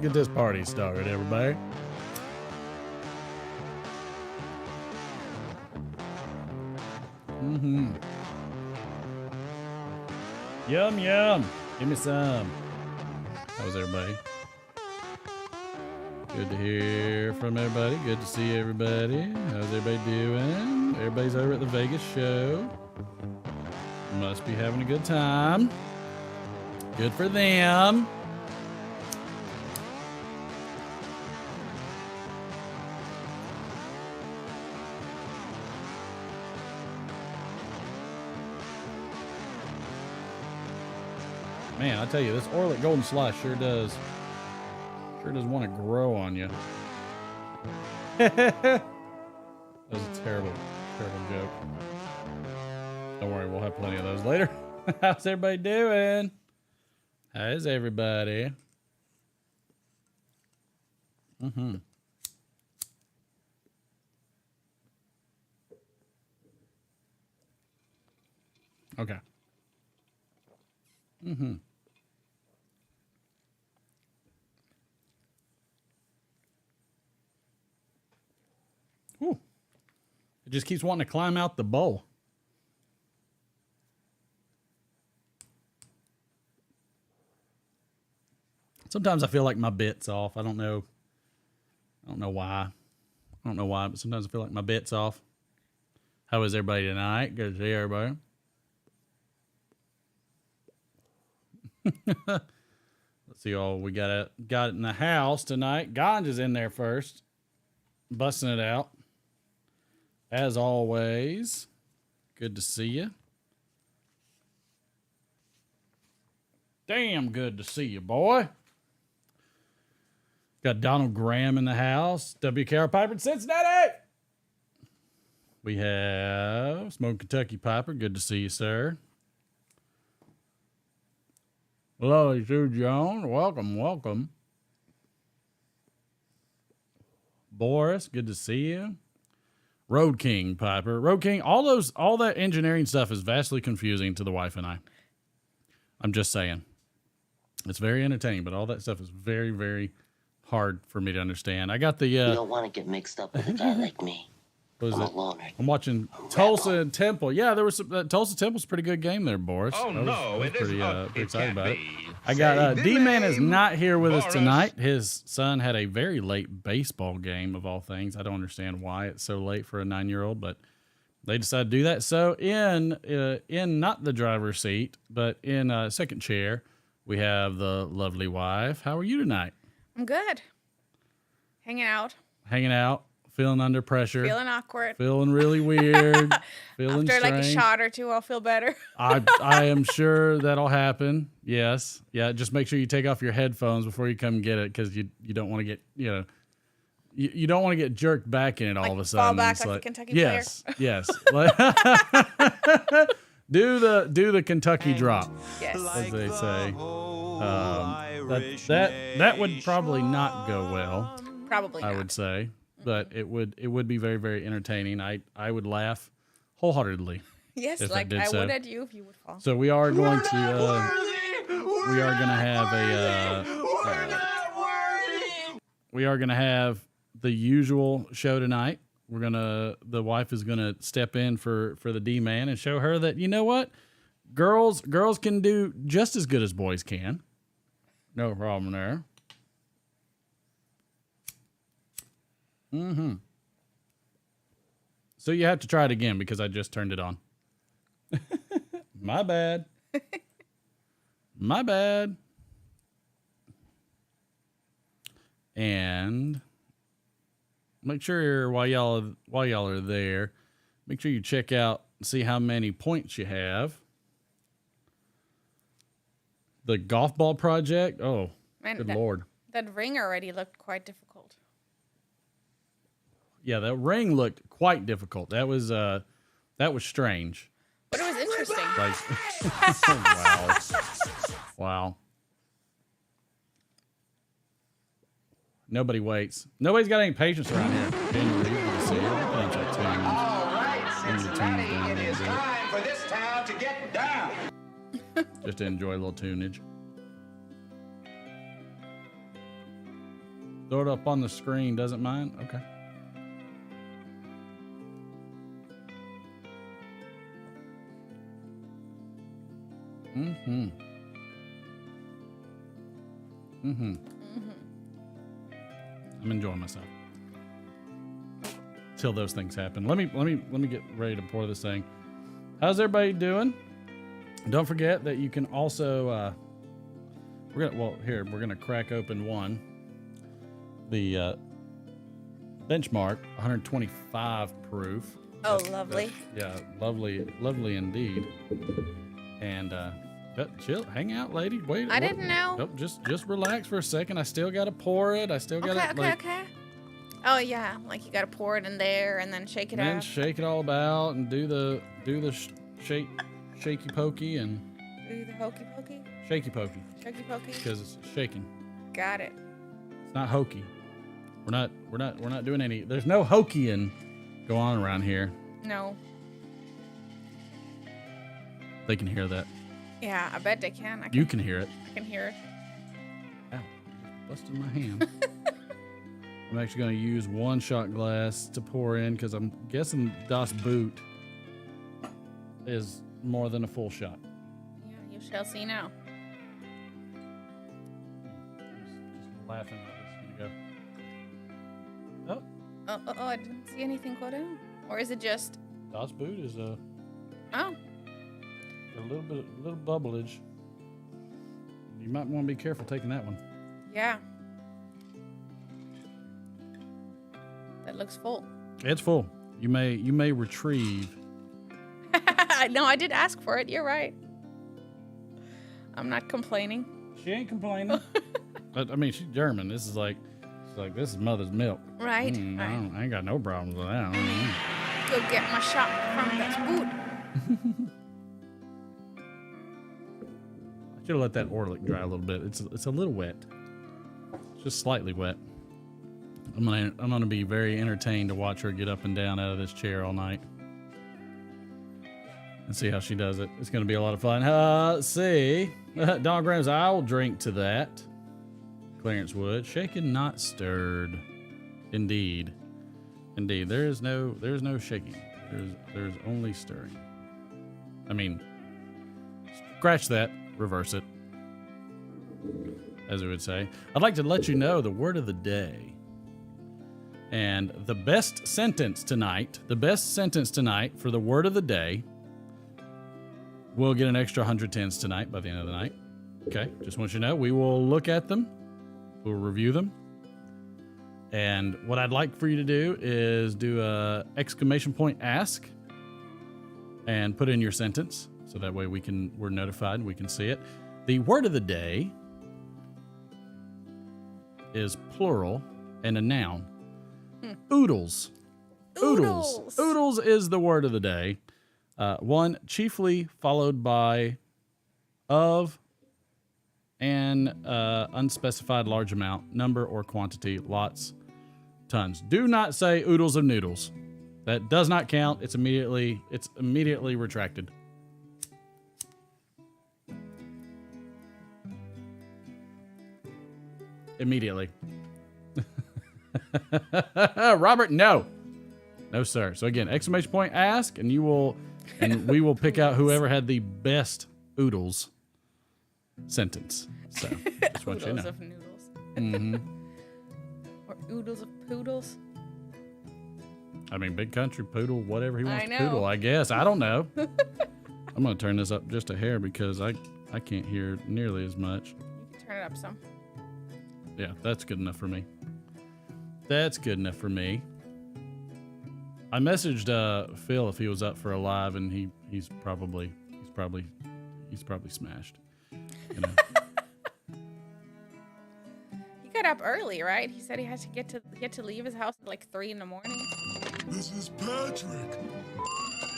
get this party started, everybody. Yum, yum. Give me some. How's everybody? Good to hear from everybody. Good to see everybody. How's everybody doing? Everybody's over at the Vegas show. Must be having a good time. Good for them. Man, I tell you, this Orlick Golden Slice sure does want to grow on you. That was a terrible joke. Don't worry, we'll have plenty of those later. How's everybody doing? How's everybody? Okay. Ooh. It just keeps wanting to climb out the bowl. Sometimes I feel like my bit's off. I don't know why. But sometimes I feel like my bit's off. How is everybody tonight? Good to see everybody. Let's see all we got it in the house tonight. Ganja's in there first, busting it out. As always, good to see you. Damn good to see you, boy. Got Donald Graham in the house. WKR Piper in Cincinnati. We have Smoke Kentucky Piper. Good to see you, sir. Hello, Sue Jones. Welcome. Boris, good to see you. Road King Piper. Road King, all that engineering stuff is vastly confusing to the wife and I. I'm just saying. It's very entertaining, but all that stuff is very, very hard for me to understand. I got the You don't want to get mixed up with a guy like me. What is I'm it? a loner. I'm watching Tulsa and Temple. Yeah, there was some, Tulsa Temple's a pretty good game there, Boris. Oh, I was pretty excited about it. I Say got the D-Man is name, not here with us Boris. tonight. His son had a very late baseball game of all things. I don't understand why it's so late for a 9-year-old, but they decided to do that. So in not the driver's seat, but in second chair, we have the lovely wife. How are you tonight? I'm good. Hanging out. Feeling under pressure. Feeling awkward. Feeling really weird. Feeling After like a strange. shot or two, I'll feel better. I am sure that'll happen. Yes. Yeah. Just make sure you take off your headphones before you come get it, because you don't want to get, you don't want to get jerked back in it all Like of a sudden. fall back It's like the Kentucky yes, yes. do the Kentucky drop, Yes. as they say. That would probably not go well. Probably not. I would say, but it would be very, very entertaining. I would laugh wholeheartedly. Yes, if like did I so. would at you if you would fall. So we are going to have the usual show tonight. The wife is gonna step in for the D-Man and show her that, you know what, girls can do just as good as boys can. No problem there. So you have to try it again because I just turned it on. My bad. My bad. And make sure while y'all are there, make sure you check out, see how many points you have. The golf ball project. Oh, Man, good Lord. That ring already looked quite difficult. Yeah, that ring looked quite difficult. That was strange. But it was interesting. Like, wow. Wow. Nobody waits. Nobody's got any patience around here. Can you read the see? Change that tune. All right, Change the tune Cincinnati, down a it is little bit. time for this town to get down. Just to enjoy a little tunage. Throw it up on the screen. Doesn't mind? Okay. Mm-hmm. Mm-hmm. Mm-hmm. I'm enjoying myself. Till those things happen. Let me get ready to pour this thing. How's everybody doing? Don't forget that you can also we're gonna crack open one. The benchmark 125 proof. Oh, lovely. Yeah, lovely indeed. And chill, hang out, lady. Wait. I didn't know. Nope, just relax for a second. I still gotta pour it. I still gotta Okay. Oh yeah, like you gotta pour it in there and then shake it and then up. shake it all about and do the shaky pokey and Do the hokey pokey, shaky pokey shaky pokey. because it's shaking. Got it. It's not hokey. We're not doing any. There's no hokeying go on around here. No. They can hear that. Yeah, I bet they can. You can hear it. I can hear it. Ow! Busted my hand. I'm actually going to use one shot glass to pour in because I'm guessing Das Boot is more than a full shot. Yeah, you shall see now. Just laughing at this. Here you go. Oh, I didn't see anything go down. Or is it just? Das Boot is a Oh, little bubblage. You might want to be careful taking that one. yeah. That looks full. It's full. You may retrieve. No, I did ask for it. You're right. I'm not complaining. She ain't complaining. I mean, she's German. This is like mother's milk. Right. I ain't got no problems with that. Go get my shot from that boot. I should have let that Orlick dry a little bit. It's a little wet. It's just slightly wet. I'm gonna be very entertained to watch her get up and down out of this chair all night and see how she does it. It's gonna be a lot of fun. Let's see. Don Graham's I will drink to that. Clarence Wood, shaken not stirred. Indeed. There's no shaking. There's only stirring. I mean, scratch that, reverse it, as we would say. I'd like to let you know the word of the day. And the best sentence tonight for the word of the day, we'll get an extra 110s tonight by the end of the night. Okay, just want you to know, we will look at them, we'll review them, and what I'd like for you to do is do a exclamation point ask and put in your sentence, so that way we're notified and we can see it. The word of the day is plural and a noun. Oodles. Oodles is the word of the day. One, chiefly followed by of an unspecified large amount, number or quantity, lots, tons. Do not say oodles of noodles. That does not count. It's immediately retracted. Immediately. Robert, no, sir. So again, exclamation point ask, and we will pick out whoever had the best oodles sentence. So just want you to Oodles know. of noodles. Mm-hmm. Or oodles of poodles. I mean, big country poodle, whatever he wants I to know. poodle, I guess. I don't know. I'm gonna turn this up just a hair because I can't hear nearly as much. You can turn it up some. Yeah, that's good enough for me. I messaged Phil if he was up for a live, and he's probably smashed. You know. He got up early, right? He said he had to get to leave his house at like 3 a.m. This is Patrick.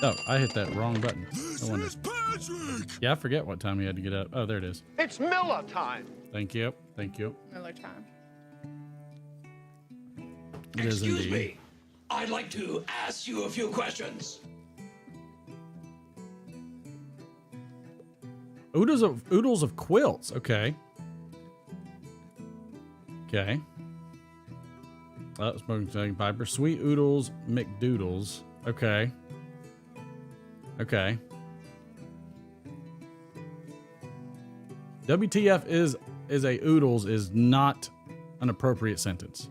Oh, I hit that wrong button. This No wonder. is Patrick. Yeah, I forget what time he had to get up. Oh, there it is. It's Miller time. Thank you. Miller time. It is Excuse indeed. me. I'd like to ask you a few questions. Oodles of quilts. Okay. Smoking Dragon Piper. Sweet Oodles McDoodles. Okay. Okay. WTF is a oodles is not an appropriate sentence.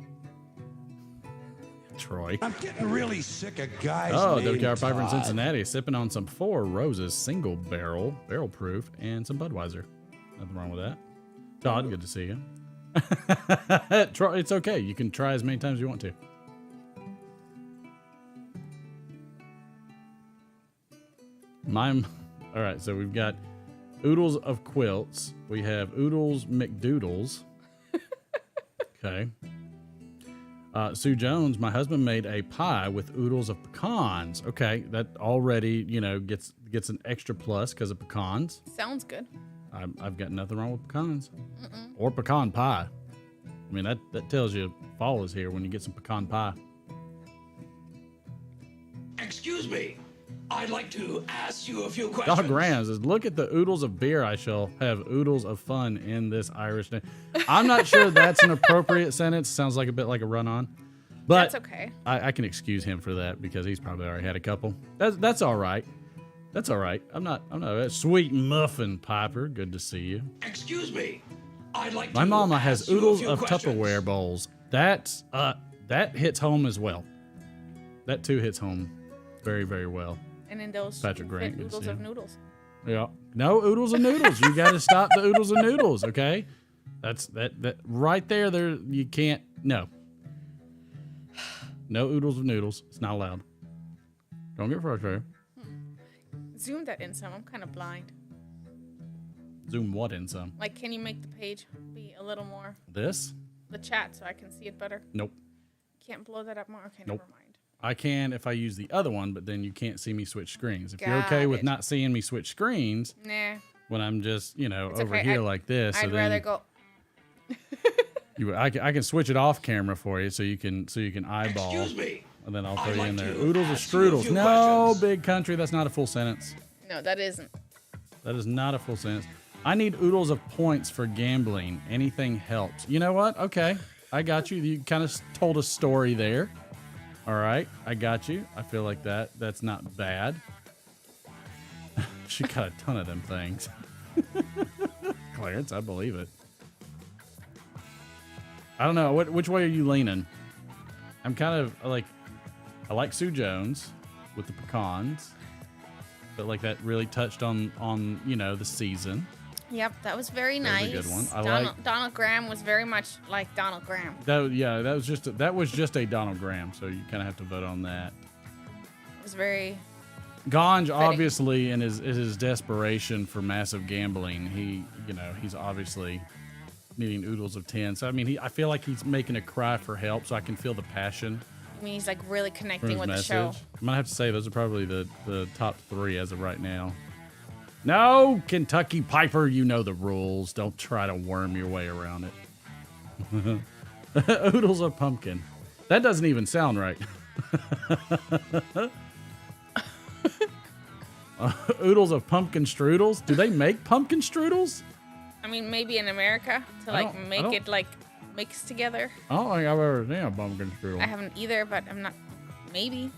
Troy. I'm getting really sick of guys. Oh, named WKR Piper in Todd. Cincinnati, sipping on some Four Roses single barrel proof, and some Budweiser. Nothing wrong with that. Todd, good to see you. Troy, it's okay. You can try as many times as you want to. All right, so we've got oodles of quilts. We have oodles McDoodles. Okay. Sue Jones, my husband made a pie with oodles of pecans. Okay, that already, gets an extra plus because of pecans. Sounds good. I've got nothing wrong with pecans. Or pecan pie. I mean, that tells you fall is here when you get some pecan pie. Excuse me. I'd like to ask you a few questions. Dog Rams says, look at the oodles of beer. I shall have oodles of fun in this Irish name. I'm not sure that's an appropriate sentence. Sounds like a bit like a run-on. But That's okay. I can excuse him for that because he's probably already had a couple. That's all right. That's all right. I'm not. Sweet Muffin Piper. Good to see you. Excuse me. I'd like My to mama ask has you a oodles few of questions. Tupperware bowls. That hits home as well. That too hits home very, very well. And in those Patrick Grant, good to oodles see of you. noodles. Yeah. No oodles of noodles. You got to stop the oodles of noodles, okay? That's that right there. There you can't. No. No oodles of noodles. It's not allowed. Don't get frustrated. Zoom that in some. I'm kind of blind. Zoom what in some? Like, can you make the page be a little more, This? the chat, so I can see it better? Nope. Can't blow that up more? Okay, Nope. never mind. I can if I use the other one, but then you can't see me switch screens. If you're Got okay with it. not seeing me switch screens Nah, when I'm just, it's over okay. here like this, so I'd then rather go. I can switch it off camera for you so you can eyeball. Excuse me. And then I'll I'd throw you like in there. to Oodles of ask you a strudels. few No, questions. big country. That's not a full sentence. No, that isn't. That is not a full sentence. I need oodles of points for gambling. Anything helps. You know what? Okay. I got you. You kind of told a story there. All right. I got you. I feel like that's not bad. She got a ton of them things. Clarence, I believe it. I don't know. Which way are you leaning? I'm kind of like, I like Sue Jones with the pecans. But like that really touched on the season. Yep, that was very That was nice. a good one. I Donald Graham was very much like Donald Graham. That was just a Donald Graham, so you kind of have to vote on that. It was very. Ganj obviously in his desperation for massive gambling, he's obviously needing oodles of 10. So I mean, I feel like he's making a cry for help, so I can feel the passion I mean, he's like really from connecting his with message. the show. I might have to say those are probably the top 3 as of right now. No, Kentucky Piper, you know the rules. Don't try to worm your way around it. Oodles of pumpkin. That doesn't even sound right. Oodles of pumpkin strudels. Do they make pumpkin strudels? I mean, maybe in America to like I make don't- it like mixed together. I don't think I've ever seen a pumpkin strudel. I haven't either, but I'm not. Maybe.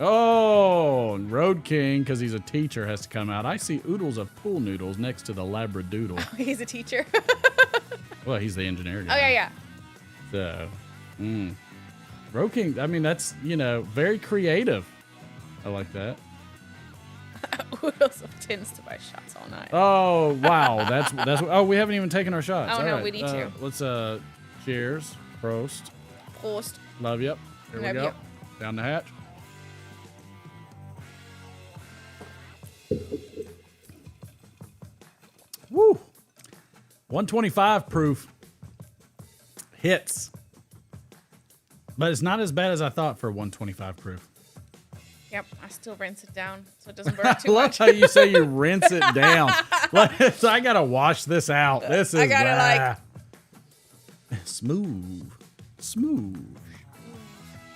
Oh, Road King, because he's a teacher, has to come out. I see oodles of pool noodles next to the Labradoodle. He's a teacher. Well, he's the engineer Oh guy. yeah. So, Road King, I mean, that's, very creative. I like that. Oodles of tins to buy shots all night. Oh, wow. That's oh, we haven't even taken our shots. Oh, All no, right, we need to. Let's, cheers. Prost. Prost. Love you. Here Love we go. you. Down the hatch. Woo. 125 proof. Hits. But it's not as bad as I thought for 125 proof. Yep, I still rinse it down so it doesn't burn I too love much. how you say you rinse it down. Like, I gotta wash this out. This is I gotta, smooth.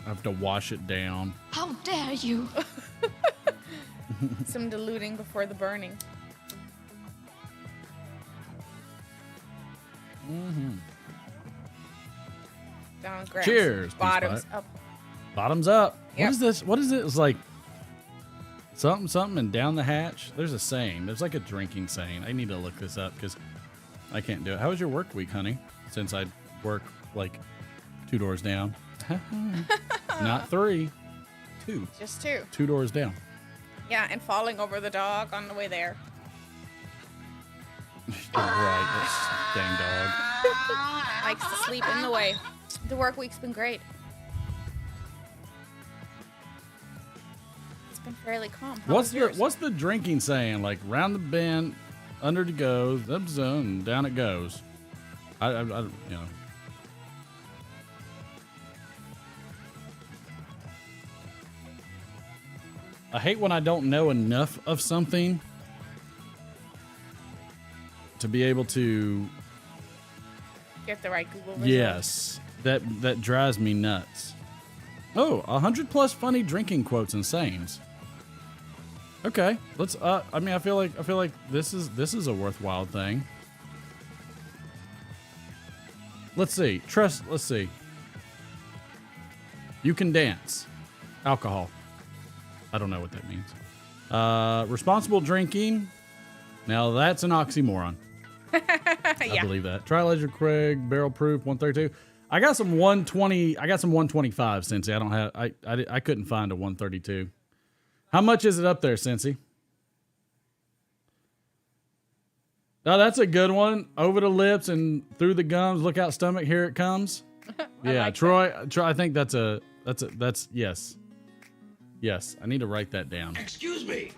I have to wash it down. How dare you? Some diluting before the burning. down grams. Cheers, Peace Bottoms Pipe. up. Bottoms up. Yep. What is this? What is it? It's like something and down the hatch. There's a saying. There's like a drinking saying. I need to look this up because I can't do it. How was your work week, honey? Since I work like 2 doors down. Not 3. 2. Just 2. 2 doors down. Yeah, and falling over the dog on the way there. Right. This dang dog. Likes to sleep in the way. The work week's been great. It's been fairly calm. How was yours? What's the drinking saying? Like round the bend, under it goes, up zone, and down it goes. I you know. I hate when I don't know enough of something to be able to. Get the right Google result. Yes, that drives me nuts. Oh, 100+ funny drinking quotes and sayings. Okay, let's. I mean, I feel like this is a worthwhile thing. Let's see. Let's see. You can dance. Alcohol. I don't know what that means. Responsible drinking. Now that's an oxymoron. I believe that. Tri-Ledger Craig, barrel proof, 132. I got some 120. I got some 125, Cincy. I don't have. I couldn't find a 132. How much is it up there, Cincy? Oh, that's a good one. Over the lips and through the gums. Look out, stomach. Here it comes. Yeah, like Troy. I think that's yes. Yes, I need to write that down. Excuse me.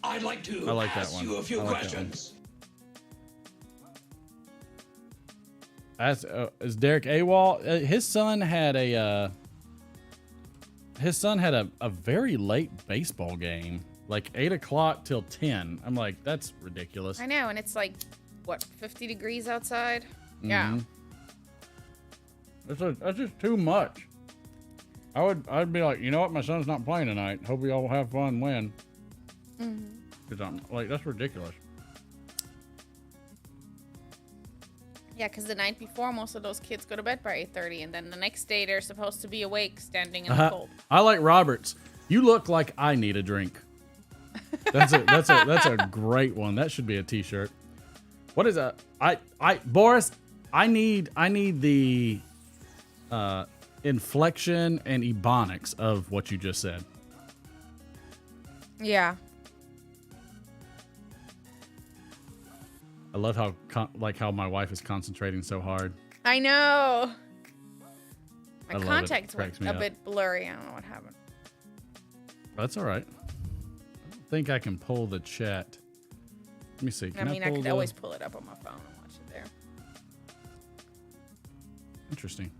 I'd like to I like that ask one. you a few I like questions. Is Derek AWOL? His son had a very late baseball game, like 8 o'clock till 10. I'm like, that's ridiculous. I know, and it's like, what, 50 degrees outside? Yeah. That's just too much. I'd be like, you know what, my son's not playing tonight. Hope we all have fun and win. Because I'm like, that's ridiculous. Yeah, because the night before, most of those kids go to bed by 8:30, and then the next day they're supposed to be awake, standing in the cold. I like Roberts. You look like I need a drink. That's a great one. That should be a T-shirt. What is that? Boris, I need the inflection and ebonics of what you just said. Yeah. I love how my wife is concentrating so hard. I know. I My love it. contacts Cracks went me a up. bit blurry. I don't know what happened. That's all right. I don't think I can pull the chat. Let me see. I mean, I could always pull it up on my phone and watch it there. Interesting.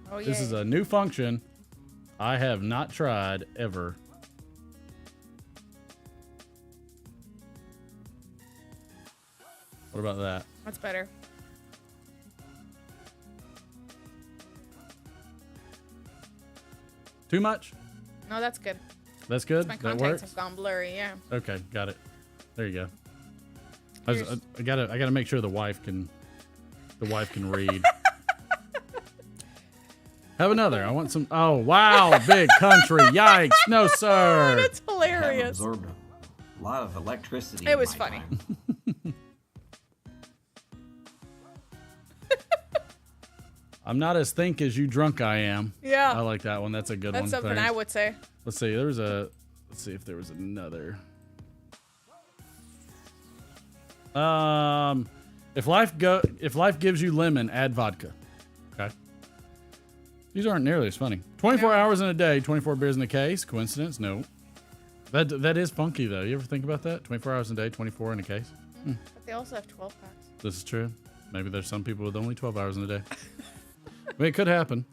Oh, yeah. This is a new function I have not tried ever. What about that? That's better. Too much? No, that's good. That's good? My That contacts works? have gone blurry, yeah. Okay, got it. There you go. I gotta make sure the wife can read. Have another. I want some. Oh wow, big country. Yikes! No sir. That's Have hilarious. absorbed a lot of electricity. It in was my funny. time. I'm not as think as you drunk I am. Yeah. I like that one. That's a good one. That's something Thanks. I would say. Let's see. Let's see if there was another. If life gives you lemon, add vodka. Okay. These aren't nearly as funny. 24 hours in a day, 24 beers in a case. Coincidence? No. That is funky though. You ever think about that? 24 hours in a day, 24 in a case. But they also have 12 packs. This is true. Maybe there's some people with only 12 hours in a day. I mean, it could happen.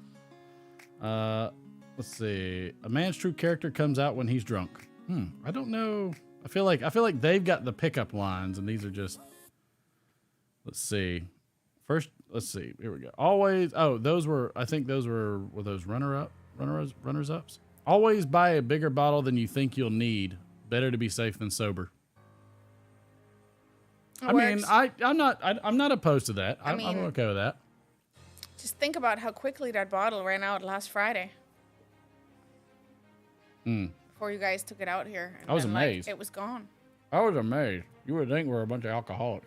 Let's see. A man's true character comes out when he's drunk. I don't know. I feel like they've got the pickup lines, and these are just. Let's see. First, let's see. Here we go. Always. Oh, I think those were those runners ups. Always buy a bigger bottle than you think you'll need. Better to be safe than sober. I mean, I'm not opposed to that. I'm mean- okay with that. Just think about how quickly that bottle ran out last Friday. Before you guys took it out here. And I was then, amazed. It was gone. I was amazed. You would think we're a bunch of alcoholics.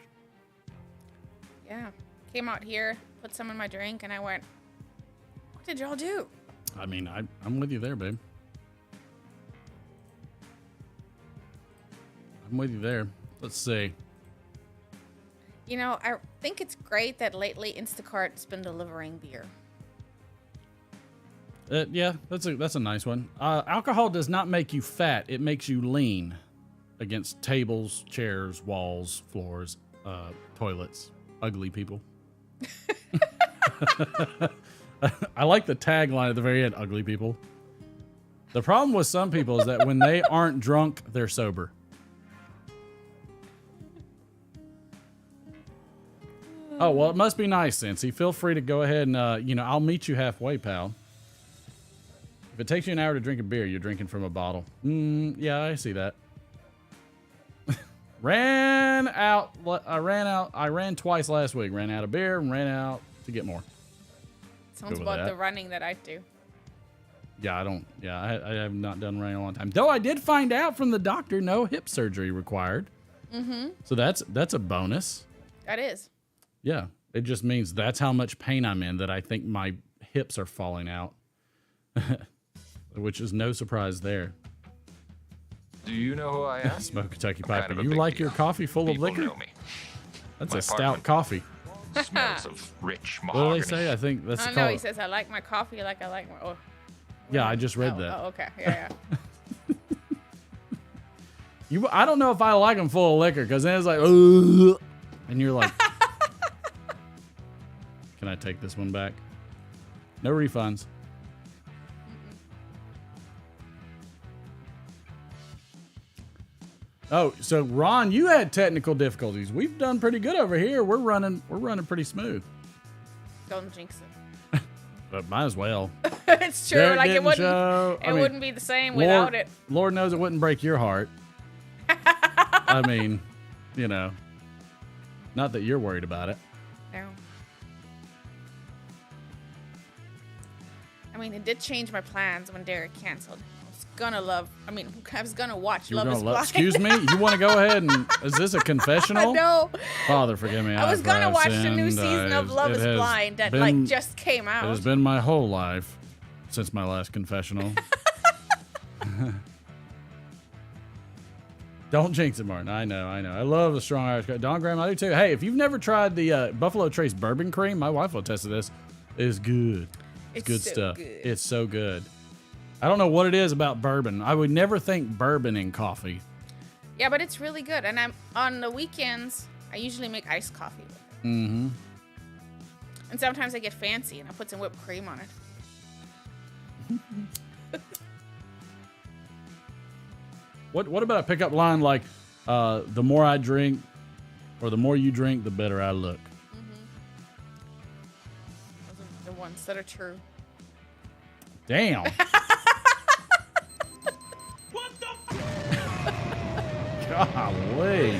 Yeah. Came out here, put some in my drink, and I went, what did y'all do? I mean, I'm with you there, babe. I'm with you there. Let's see. You know, I think it's great that lately Instacart's been delivering beer. Yeah, that's a nice one. Alcohol does not make you fat. It makes you lean against tables, chairs, walls, floors, toilets, ugly people. I like the tagline at the very end, ugly people. The problem with some people is that when they aren't drunk, they're sober. Oh, well, it must be nice, Cincy. Feel free to go ahead and, I'll meet you halfway, pal. If it takes you an hour to drink a beer, you're drinking from a bottle. Yeah, I see that. I ran twice last week. Ran out of beer and ran out to get more. Sounds Go with about that. the running that I do. Yeah, I have not done running in a long time. Though I did find out from the doctor, no hip surgery required. Mm-hmm. So that's a bonus. That is. Yeah, it just means that's how much pain I'm in that I think my hips are falling out. Which is no surprise there. Do you know who I am? Smoke Kentucky I'm Piper. kind of a You big like deal. your coffee full of People liquor? know me. That's My a stout apartment. coffee. Smells of rich What do mahogany. they say? I think that's I called. know, he says, I like my coffee like I like my... Oh. Yeah, I just read that. Oh, okay. Yeah. I don't know if I like them full of liquor because then it's like, ugh, and you're like, can I take this one back? No refunds. Oh, so Ron, you had technical difficulties. We've done pretty good over here. We're running pretty smooth. Don't jinx it. But might as well. It's true. Derek Like it didn't wouldn't. show. I It mean, wouldn't be the same without it. Lord knows it wouldn't break your heart. I mean, not that you're worried about it. No. I mean, it did change my plans when Derek canceled. I was gonna watch Love is Blind. Excuse me? You want to go ahead and, is this a confessional? No. Father, forgive me. I was gonna I've watch the new sinned. season of Love It is has Blind that been- just came It has out. been my whole life since my last confessional. Don't jinx it, Martin. I know. I love the strong Irish. Don Graham, I do too. Hey, if you've never tried the Buffalo Trace bourbon cream, my wife will attest to this. It's good. It's good so stuff. good. It's so good. I don't know what it is about bourbon. I would never think bourbon in coffee. Yeah, but it's really good. And I'm on the weekends. I usually make iced coffee with it. Mm-hmm. And sometimes I get fancy and I put some whipped cream on it. What about a pickup line like, the more I drink, or the more you drink, the better I look? Those are the ones that are true. Damn. What the Golly.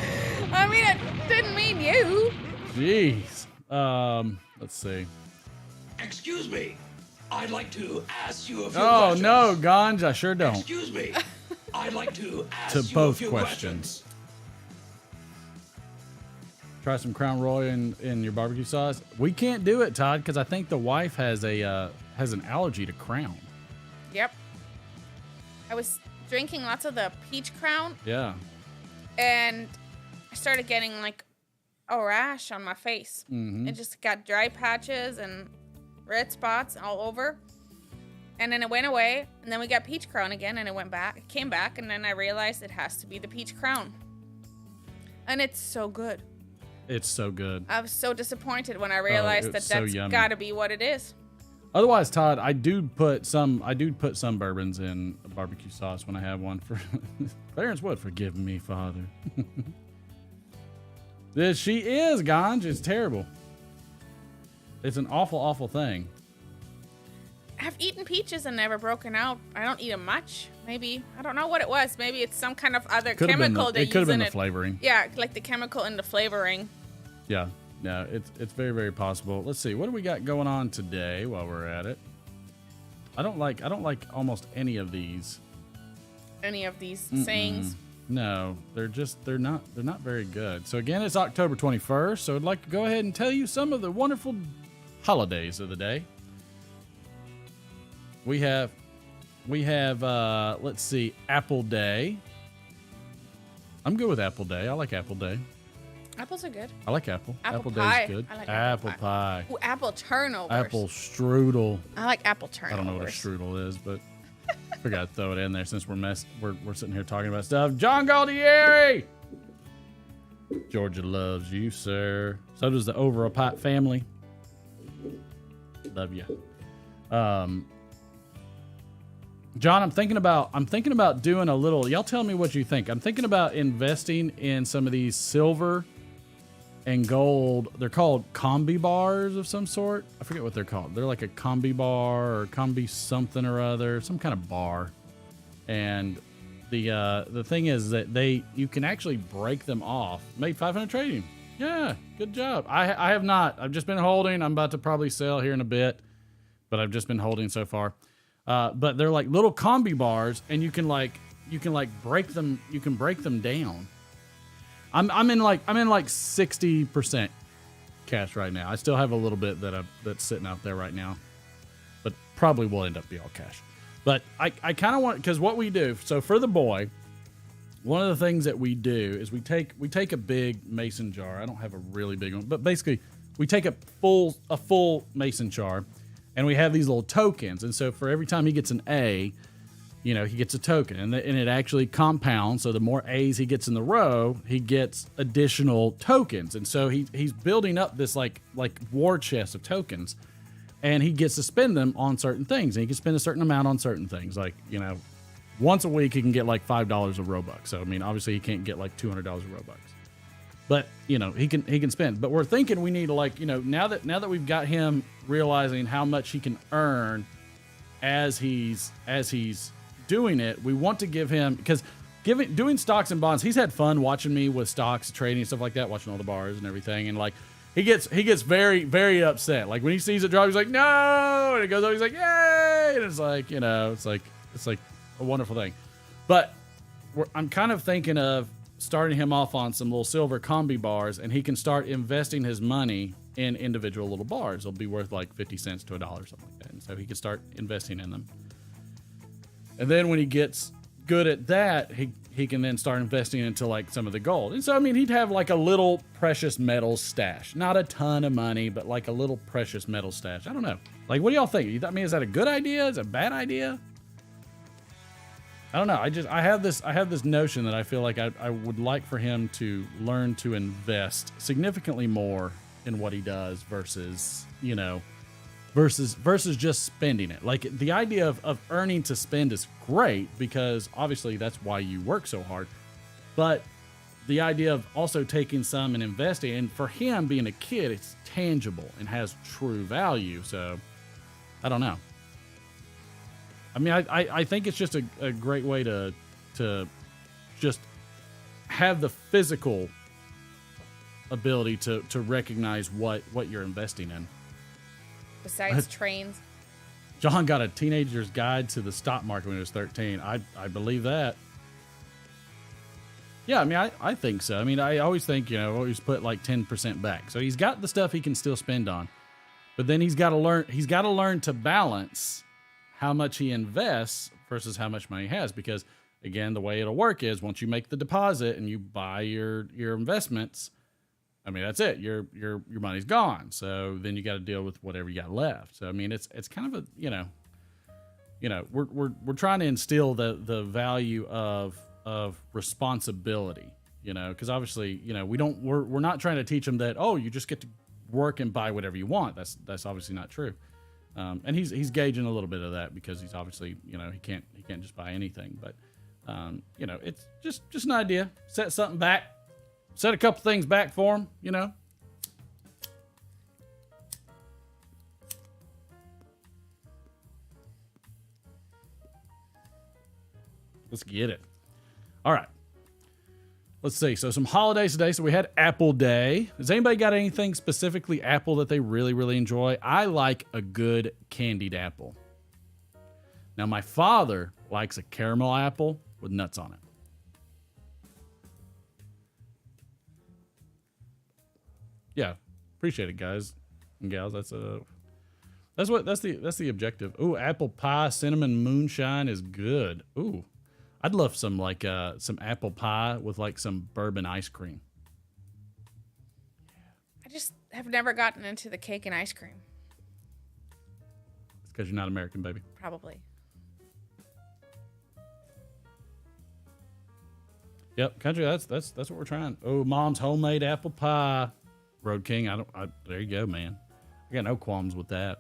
I mean, it didn't mean you. Jeez. Let's see. Excuse me. I'd like to ask you a few Oh, questions. no, Ganj, I sure don't. Excuse me. I'd like to ask To you both a few questions. Try some Crown Royal in your barbecue sauce. We can't do it, Todd, because I think the wife has an allergy to Crown. Yep. I was drinking lots of the peach crown Yeah. and I started getting like a rash on my face. Mm-hmm. It just got dry patches and red spots all over. And then it went away, and then we got peach crown again, and it came back, and then I realized it has to be the peach crown. And it's so good. It's so good. I was so disappointed when I realized it's that so that's yummy. got to be what it is. Otherwise, Todd, I do put some bourbons in a barbecue sauce when I have one for Clarence would forgive me, Father. She is, Ganj. It's terrible. It's an awful, awful thing. I've eaten peaches and never broken out. I don't eat them much. Maybe, I don't know what it was. Maybe it's some kind of other chemical they it could have use been in the flavoring. Yeah, like the chemical in the flavoring. Yeah, no, it's very, very possible. Let's see, what do we got going on today while we're at it? I don't like almost any of these. Any of these sayings. No, they're not very good. So again, it's October 21st, so I'd like to go ahead and tell you some of the wonderful holidays of the day. We have let's see, Apple Day. I'm good with Apple Day. I like Apple Day. Apples are good. I like apple. Apple Day's pie. good. I like apple pie. Ooh, apple turnovers. Apple strudel. I like apple turnovers. I don't know what a strudel is, but I forgot to throw it in there since we're sitting here talking about stuff. John Galdieri! Georgia loves you, sir. So does the Over a Pot family. Love you. John, I'm thinking about doing a little, y'all tell me what you think. I'm thinking about investing in some of these silver and gold. They're called combi bars of some sort. I forget what they're called. They're like a combi bar or combi something or other, some kind of bar. And the thing is that you can actually break them off. Made 500 trading. Yeah, good job. I have not. I've just been holding. I'm about to probably sell here in a bit, but I've just been holding so far. But they're like little combi bars, and you can break them. You can break them down. I'm in like 60% cash right now. I still have a little bit that's sitting out there right now, but probably will end up be all cash. But I kind of want, because what we do, so for the boy, one of the things that we do is we take a big mason jar. I don't have a really big one, but basically we take a full mason jar, and we have these little tokens. And so for every time he gets an A, he gets a token, and it actually compounds. So the more A's he gets in the row, he gets additional tokens. And so he's building up this like war chest of tokens, and he gets to spend them on certain things. And he can spend a certain amount on certain things. Like, once a week he can get like $5 of Robux. So I mean, obviously he can't get like $200 of Robux, but he can spend. But we're thinking we need to now that we've got him realizing how much he can earn as he's doing it, we want to give him, because doing stocks and bonds, he's had fun watching me with stocks, trading, stuff like that, watching all the bars and everything, and like he gets very, very upset. Like when he sees it drop, he's like, no, and it goes up, he's like, yay, and it's like, it's like a wonderful thing. But I'm kind of thinking of starting him off on some little silver combi bars, and he can start investing his money in individual little bars. They'll be worth like 50 cents to $1 or something like that. And so he can start investing in them. And then when he gets good at that, he can then start investing into like some of the gold. And so, I mean, he'd have like a little precious metals stash. Not a ton of money, but like a little precious metal stash. I don't know. Like, what do y'all think? I mean, is that a good idea? Is it a bad idea? I don't know. I have this notion that I feel like I would like for him to learn to invest significantly more in what he does versus just spending it. Like, the idea of earning to spend is great, because obviously that's why you work so hard. But the idea of also taking some and investing, and for him being a kid, it's tangible and has true value. So I don't know. I mean, I think it's just a great way to just have the physical ability to recognize what you're investing in. Besides trains. John got a teenager's guide to the stock market when he was 13. I believe that. Yeah, I mean, I think so. I mean, I always think, always put like 10% back. So he's got the stuff he can still spend on. But then he's got to learn to balance how much he invests versus how much money he has. Because again, the way it'll work is once you make the deposit and you buy your investments, I mean, that's it. Your money's gone. So then you got to deal with whatever you got left. So I mean, it's kind of a we're trying to instill the value of responsibility. Because obviously we're not trying to teach them that, oh, you just get to work and buy whatever you want. That's obviously not true. And he's gauging a little bit of that, because he's obviously he can't just buy anything. But it's just an idea. Set something back. Set a couple things back for him, Let's get it. All right. Let's see. So some holidays today. So we had Apple Day. Has anybody got anything specifically Apple that they really, really enjoy? I like a good candied apple. Now, my father likes a caramel apple with nuts on it. Yeah, appreciate it, guys and gals. That's the objective. Ooh, apple pie, cinnamon moonshine is good. Ooh, I'd love some some apple pie with like some bourbon ice cream. I just have never gotten into the cake and ice cream. It's because you're not American, baby. Probably. Yep, country. That's what we're trying. Oh, mom's homemade apple pie. Road King. There you go, man. I got no qualms with that.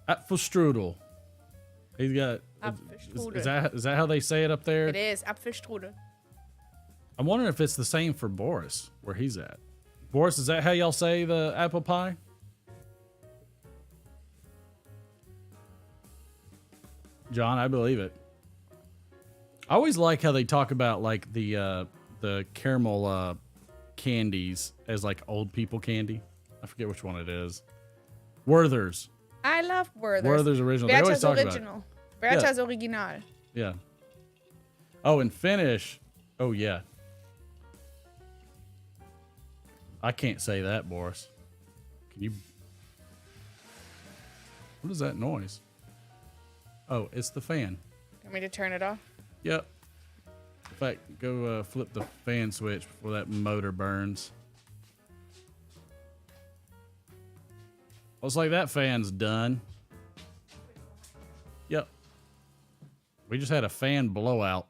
Apfelstrudel. He's got. Is that how they say it up there? It is Apfelstrudel. I'm wondering if it's the same for Boris, where he's at. Boris, is that how y'all say the apple pie? John, I believe it. I always like how they talk about like the caramel candies as like old people candy. I forget which one it is. Werther's. I love Werther's. Werther's original. They always Berta's talk original. about it. Berta's original. Yeah. Oh, and Finnish. Oh, yeah. I can't say that, Boris. Can you? What is that noise? Oh, it's the fan. Want me to turn it off? Yep. In fact, go flip the fan switch before that motor burns. Looks like that fan's done. Yep. We just had a fan blowout.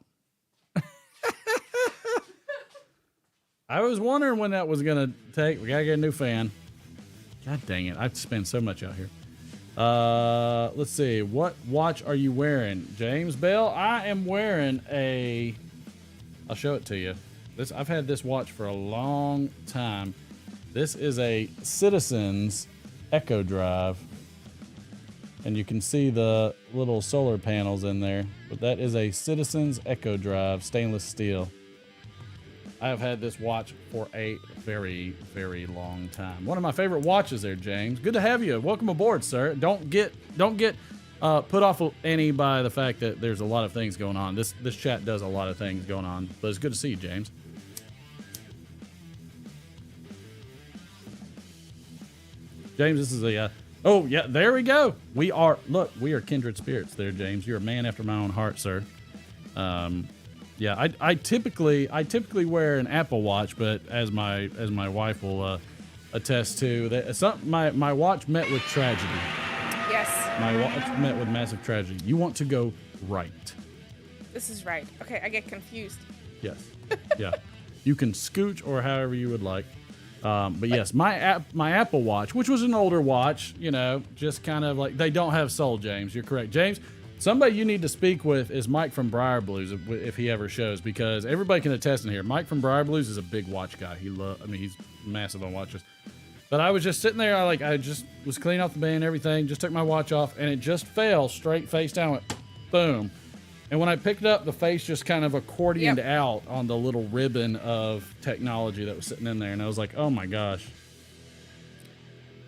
I was wondering when that was going to take. We got to get a new fan. God dang it. I spend so much out here. Let's see. What watch are you wearing, James Bell? I am wearing a... I'll show it to you. I've had this watch for a long time. This is a Citizens Echo Drive. And you can see the little solar panels in there. But that is a Citizens Echo Drive, stainless steel. I have had this watch for a very, very long time. One of my favorite watches there, James. Good to have you. Welcome aboard, sir. Don't get put off any by the fact that there's a lot of things going on. This chat does a lot of things going on, but it's good to see you, James. James, this is a oh yeah, there we go. We are kindred spirits there, James. You're a man after my own heart, sir. Yeah, I typically wear an Apple Watch, but as my wife will attest to, that my watch met with tragedy. Yes. My watch met with massive tragedy. You want to go right. This is right. Okay, I get confused. Yes. Yeah. You can scooch or however you would like. But yes, my Apple Watch, which was an older watch, just kind of like, they don't have soul, James. You're correct. James, somebody you need to speak with is Mike from Briar Blues if he ever shows, because everybody can attest in here. Mike from Briar Blues is a big watch guy. He's massive on watches. But I was just sitting there, I just was cleaning off the band and everything, just took my watch off, and it just fell straight face down, went boom. And when I picked it up, the face just kind of accordioned out on the little ribbon of technology that was sitting in there. And I was like, oh my gosh.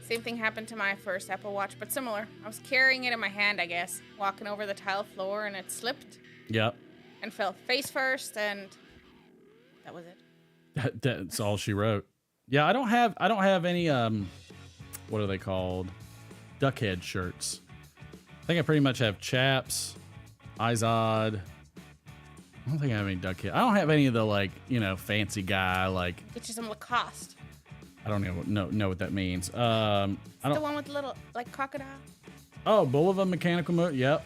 Same thing happened to my first Apple Watch, but similar. I was carrying it in my hand, I guess, walking over the tile floor, and it slipped. Yep. And fell face first, and that was it. That's all she wrote. Yeah, I don't have any what are they called? Duckhead shirts. I think I pretty much have chaps, Izod. I don't think I have any Duckhead. I don't have any of the fancy guy Get you some Lacoste. I don't even know what that means. The one with the little crocodile. Oh, Bulova mechanical motor. Yep.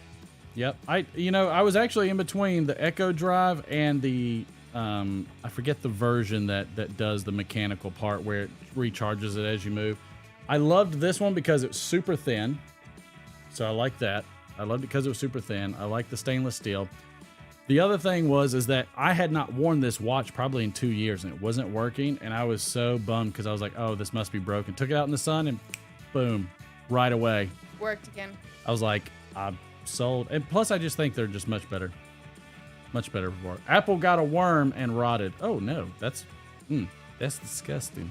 I was actually in between the Echo Drive and the I forget the version that does the mechanical part where it recharges it as you move. I loved this one because it's super thin. So I like that. I loved it because it was super thin. I like the stainless steel. The other thing is that I had not worn this watch probably in 2 years, and it wasn't working, and I was so bummed because I was like, oh, this must be broken. Took it out in the sun, and boom, right away. Worked again. I was like, sold. And plus, I just think they're just much better. Much better for apple got a worm and rotted. Oh no, that's disgusting.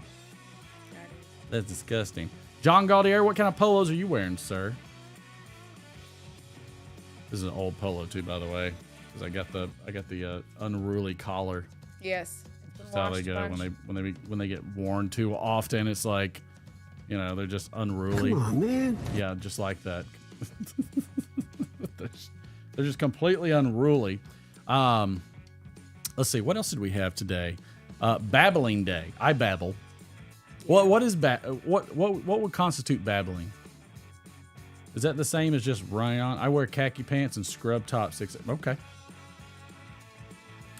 That's disgusting. John Gaudier, what kind of polos are you wearing, sir? This is an old polo too, by the way, because I got the unruly collar. Yes. That's how they go when they get worn too often. It's like, you know, they're just unruly. Come on, man. Yeah, just like that. They're just completely unruly. Let's see, what else did we have today? Babbling Day. I babble. What would constitute babbling? Is that the same as just running on? I wear khaki pants and scrub tops. Okay.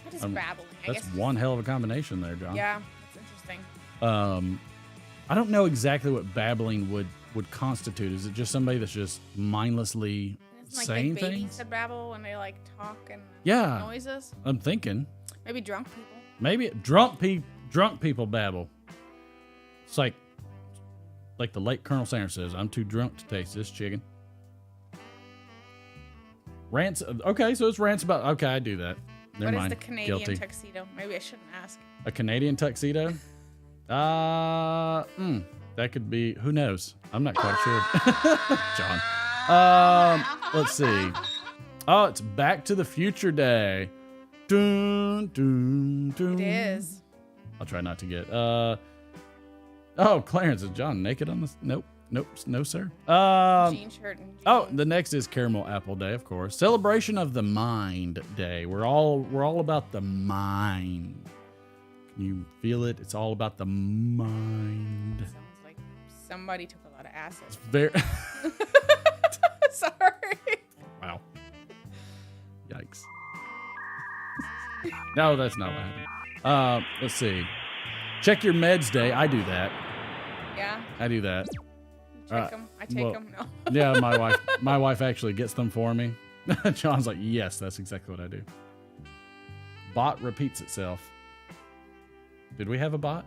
What is babbling? That's one hell of a combination there, John. Yeah, that's interesting. I don't know exactly what babbling would constitute. Is it just somebody that's just mindlessly saying like babies things? That babble when they like talk and noises. I'm thinking. Maybe drunk people. Maybe drunk people babble. It's like the late Colonel Sanders says, I'm too drunk to taste this chicken. Rants. Okay, so it's rants about. Okay, I do that. Never mind. What is the Canadian Guilty. tuxedo? Maybe I shouldn't ask. A Canadian tuxedo? That could be. Who knows? I'm not quite sure. John. Let's see. Oh, it's Back to the Future Day. Dun, dun, dun. It is. I'll try not to get. Oh, Clarence, is John naked on this? Nope, no, sir. Jean shirt and jeans. Oh, the next is Caramel Apple Day, of course. Celebration of the Mind Day. We're all about the mind. Can you feel it? It's all about the mind. Sounds like somebody took a lot of acid. It's very. Sorry. Wow. Yikes. No, that's not what happened. Let's see. Check your meds day. I do that. Yeah. I do that. Check them. I take them. No. Yeah, my wife actually gets them for me. John's like, yes, that's exactly what I do. Bot repeats itself. Did we have a bot?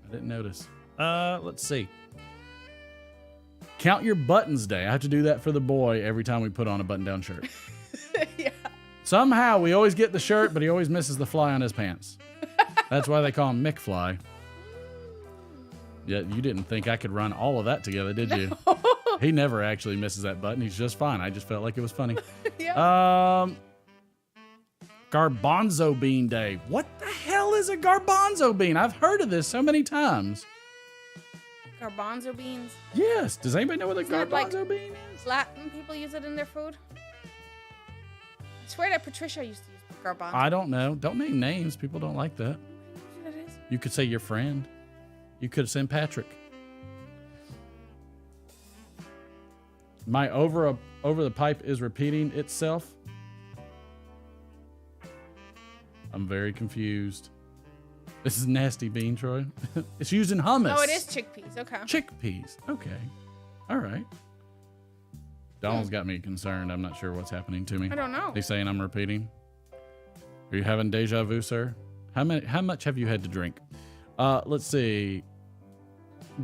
I didn't notice. Let's see. Count your buttons day. I have to do that for the boy every time we put on a button-down shirt. Yeah. Somehow we always get the shirt, but he always misses the fly on his pants. That's why they call him McFly. Yeah, you didn't think I could run all of that together, did you? He never actually misses that button. He's just fine. I just felt like it was funny. Yeah. Garbanzo bean day. What the hell is a garbanzo bean? I've heard of this so many times. Garbanzo beans. Yes. Does anybody know what a Isn't that garbanzo like bean is? Latin people use it in their food. I swear that Patricia used to use garbanzo. I don't know. Don't name names. People don't like that. What it is? You could say your friend. You could have said Patrick. My over the pipe is repeating itself. I'm very confused. This is nasty bean, Troy. It's used in hummus. Oh, it is chickpeas. Okay. Chickpeas. Okay. All right. Donald's got me concerned. I'm not sure what's happening to me. I don't know. He's saying I'm repeating. Are you having deja vu, sir? How much have you had to drink? Let's see.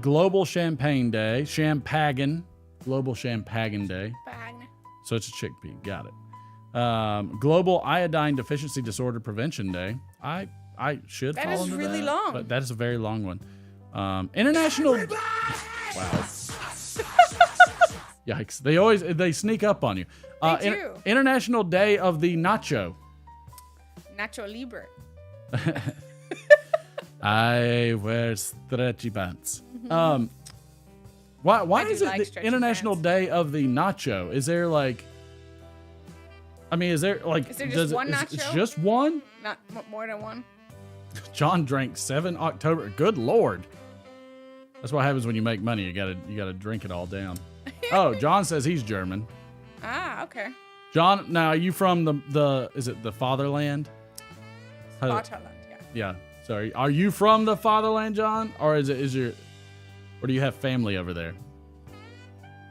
Global Champagne Day. Champagne. Global Champagne Day. So it's a chickpea. Got it. Global Iodine Deficiency Disorder Prevention Day. I should that fall is into really that, long. but that is a very long one. International. Wow. Yikes! They sneak up on you. They do. International Day of the Nacho. Nacho Libre. I wear stretchy pants. Why is it like the stretchy International pants. Day of the Nacho? Is there like? I mean, is there like? Is there just one It's nacho? just one. Not more than one. John drank 7 October. Good Lord. That's what happens when you make money. You gotta drink it all down. Oh, John says he's German. Ah, okay. John, now are you from the is it the fatherland? Vaterland, yeah. Yeah. Sorry. Are you from the fatherland, John? Or or do you have family over there?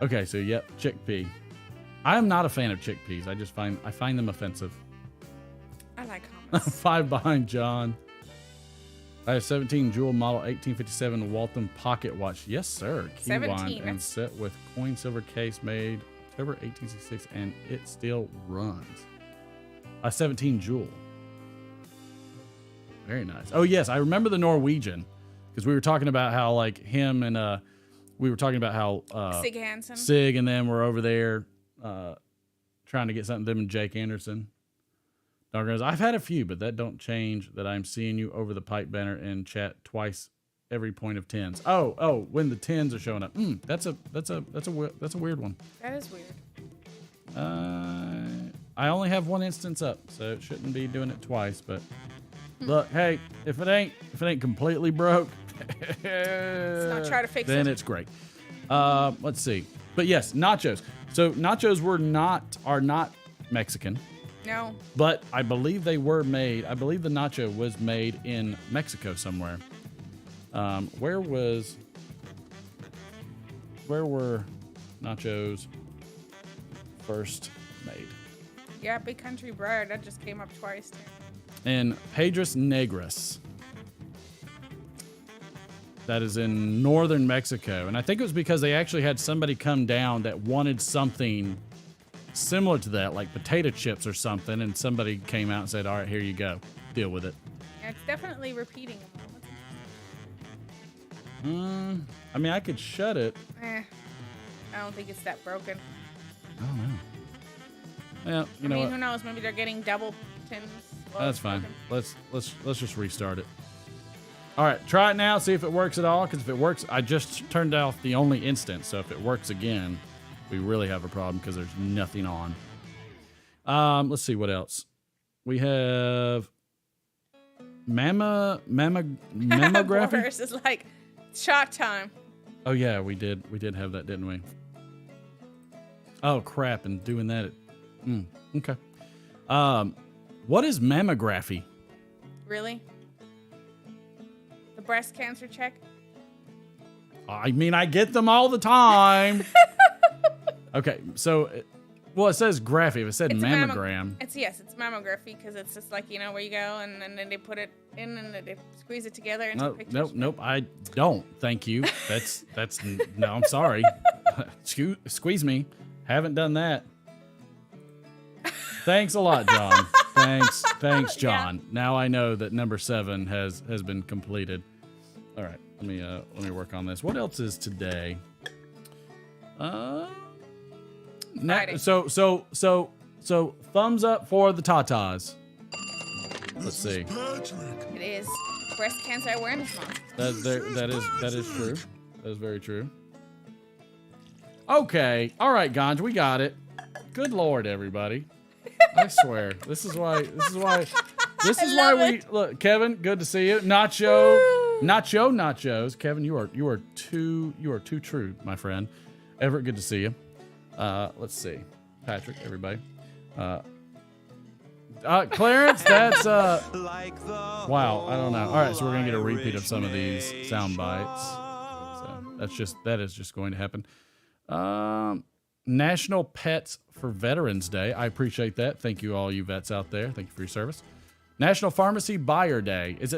Okay, so yep, chickpea. I am not a fan of chickpeas. I find them offensive. I like hummus. 5 behind John. I have 17 Jewel Model 1857 Waltham pocket watch. Yes, sir. Key 17, wand and that's- set with coin silver case made October 1866, and it still runs. A 17 Joule. Very nice. Oh yes, I remember the Norwegian because we were talking about how like him and we were talking about how Sig Hansen. Sig and them were over there trying to get something. Them and Jake Anderson. Doggone, I've had a few, but that don't change that I'm seeing you over the pipe banner and chat twice every point of tens. Oh, when the tens are showing up. That's a weird one. That is weird. I only have one instance up, so it shouldn't be doing it twice. But look, hey, if it ain't completely broke, Let's not try to fix then it. it's great. Let's see. But yes, nachos. So nachos are not Mexican. No. But I believe they were made. I believe the nacho was made in Mexico somewhere. Where were nachos first made? Yeah, Big Country Bread. That just came up twice. In Piedras Negras. That is in northern Mexico. And I think it was because they actually had somebody come down that wanted something similar to that, like potato chips or something, and somebody came out and said, all right, here you go. Deal with it. Yeah, it's definitely repeating. I mean, I could shut it. I don't think it's that broken. I don't know. Well, you know what? Who knows? Maybe they're getting double tins. That's fine. Let's just restart it. All right, try it now. See if it works at all. Because if it works, I just turned off the only instance. So if it works again, we really have a problem because there's nothing on. Let's see what else. We have mammography. Boris is like shot time. Oh yeah, we did have that, didn't we? Oh crap! And doing that. Okay. What is mammography? Really? The breast cancer check? I mean, I get them all the time. Okay, so, well, it says graphy. If it said mammogram. It's mammography because it's just like, where you go and then they put it in and they squeeze it together into pictures. Nope, I don't. Thank you. That's no, I'm sorry. Squeeze me. Haven't done that. Thanks a lot, John. Thanks, John. Yeah. Now I know that number 7 has been completed. All right, let me work on this. What else is today? So thumbs up for the tatas. Let's see. It is Breast Cancer Awareness Month. That is true. That is very true. Okay, all right, Ganj, we got it. Good Lord, everybody. I swear, this is why we look. Kevin, good to see you. Nachos. Kevin, you are too true, my friend. Everett, good to see you. Let's see. Patrick, everybody. Clarence, that's wow, I don't know. All right, so we're gonna get a repeat of some of these sound bites. So that is just going to happen. National Pets for Veterans Day. I appreciate that. Thank you, all you vets out there. Thank you for your service. National Pharmacy Buyer Day. Does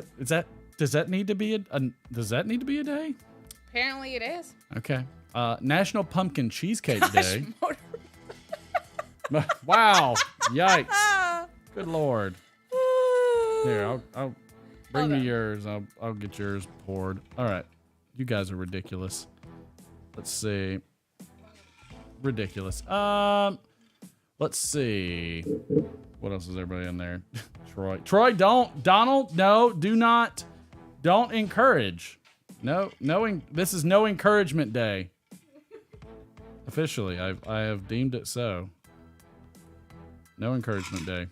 that need to be a day? Apparently it is. Okay. National Pumpkin Cheesecake Day. Wow. Yikes. Good Lord. Here, I'll bring me yours. I'll get yours poured. All right. You guys are ridiculous. Let's see. Ridiculous. Let's see. What else is everybody in there? Troy, Donald, no, do not. Don't encourage. No, this is no encouragement day. Officially, I have deemed it so. No encouragement day.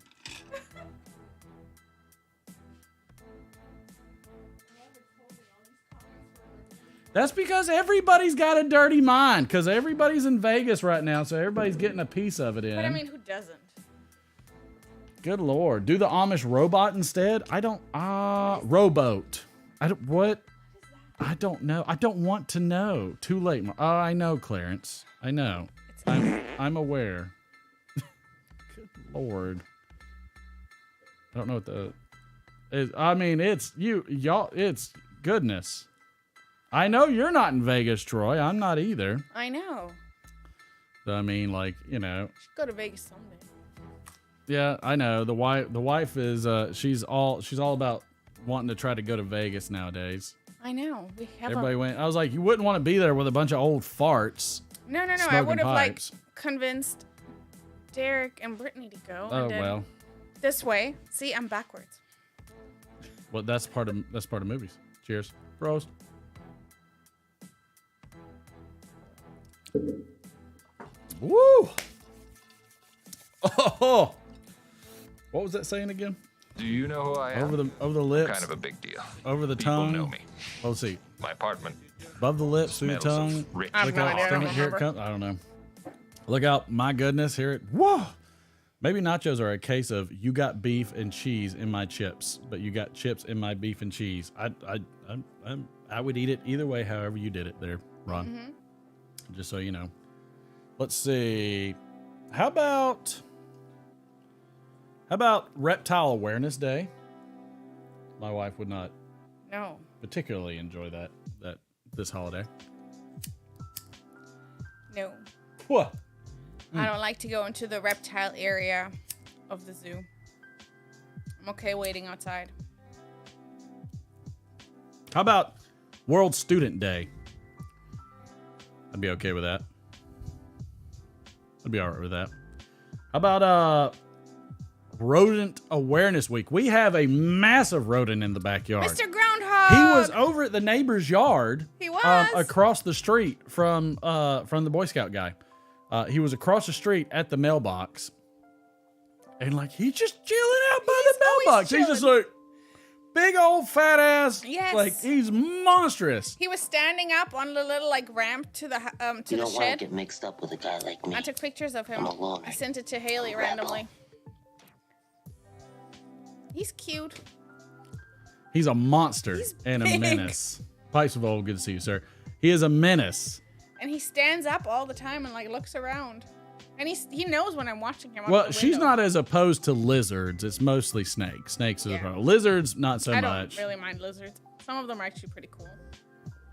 That's because everybody's got a dirty mind, because everybody's in Vegas right now, so everybody's getting a piece of it in. But I mean, who doesn't? Good Lord. Do the Amish robot instead? I don't, rowboat. What? I don't know. I don't want to know. Too late. Oh, I know, Clarence. I know. I'm aware. Good Lord. I don't know what it's goodness. I know you're not in Vegas, Troy. I'm not either. I know. So, I mean, like, you know. Should go to Vegas someday. Yeah, I know. The wife is she's all about wanting to try to go to Vegas nowadays. I know. We have Everybody went. I was like, you wouldn't want to be there with a bunch of old farts. No. I smoking would have like pipes. convinced Derek and Brittany to go. Oh and then well. This way. See, I'm backwards. Well, that's part of movies. Cheers, bros. Woo! Oh, what was that saying again? Do you know who I am? Over the lips. Kind of a big deal. Over the People tongue. know me. Oh, let's see. My apartment. Above the lips, through the smells tongue. of rich. I have no idea. I don't Here it remember. comes. I don't know. Look out! My goodness, here it. Whoa! Maybe nachos are a case of you got beef and cheese in my chips, but you got chips in my beef and cheese. I would eat it either way, however you did it there, Ron. Mm-hmm. Just so you know. Let's see. How about Reptile Awareness Day? My wife would not No. particularly enjoy that this holiday. No. What? I don't like to go into the reptile area of the zoo. I'm okay waiting outside. How about World Student Day? I'd be okay with that. I'd be all right with that. How about Rodent Awareness Week? We have a massive rodent in the backyard. Mr. Groundhog! He was over at the neighbor's yard. He was? Across the street from the Boy Scout guy. He was across the street at the mailbox. And like, he's just chilling out by the always mailbox. He's just like, big old fat ass. Yes. Like, he's monstrous. He was standing up on the little like ramp to the You the don't want to shed. get mixed up with a guy like me. I took pictures of him. I'm alone. I sent it to Haley randomly. He's cute. He's a monster He's and a big. menace. Pipes of old, good to see you, sir. He is a menace. And he stands up all the time and like looks around. And he knows when I'm watching him. Well, out the she's window. not as opposed to lizards. It's mostly snakes. Snakes is Yeah. opposed. Lizards, not so I don't much. really mind lizards. Some of them are actually pretty cool.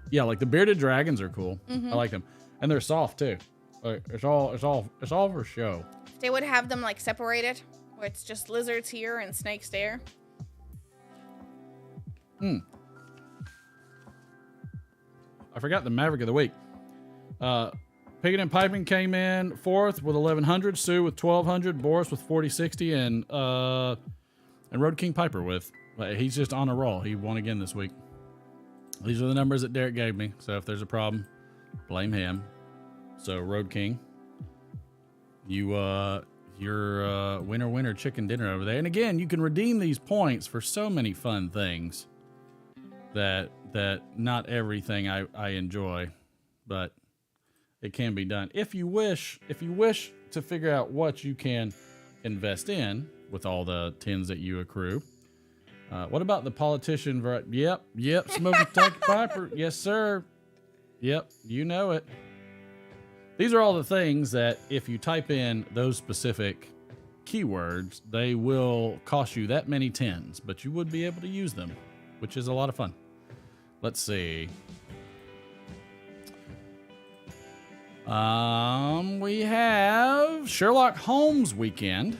Yeah, like the bearded dragons are cool. Mm-hmm. I like them, and they're soft too. Like, it's all for show. If they would have them like separated, where it's just lizards here and snakes there. I forgot the Maverick of the week. Picking and Piping came in fourth with 1,100. Sue with 1,200. Boris with 4060, and Road King Piper with. He's just on a roll. He won again this week. These are the numbers that Derek gave me. So if there's a problem, blame him. So Road King, you're winner chicken dinner over there. And again, you can redeem these points for so many fun things that not everything I enjoy, but it can be done. If you wish to figure out what you can invest in with all the tins that you accrue. What about the politician? Yep. Smoky Tucky Piper. Yes, sir. Yep, you know it. These are all the things that if you type in those specific keywords, they will cost you that many tins, but you would be able to use them, which is a lot of fun. Let's see. We have Sherlock Holmes weekend.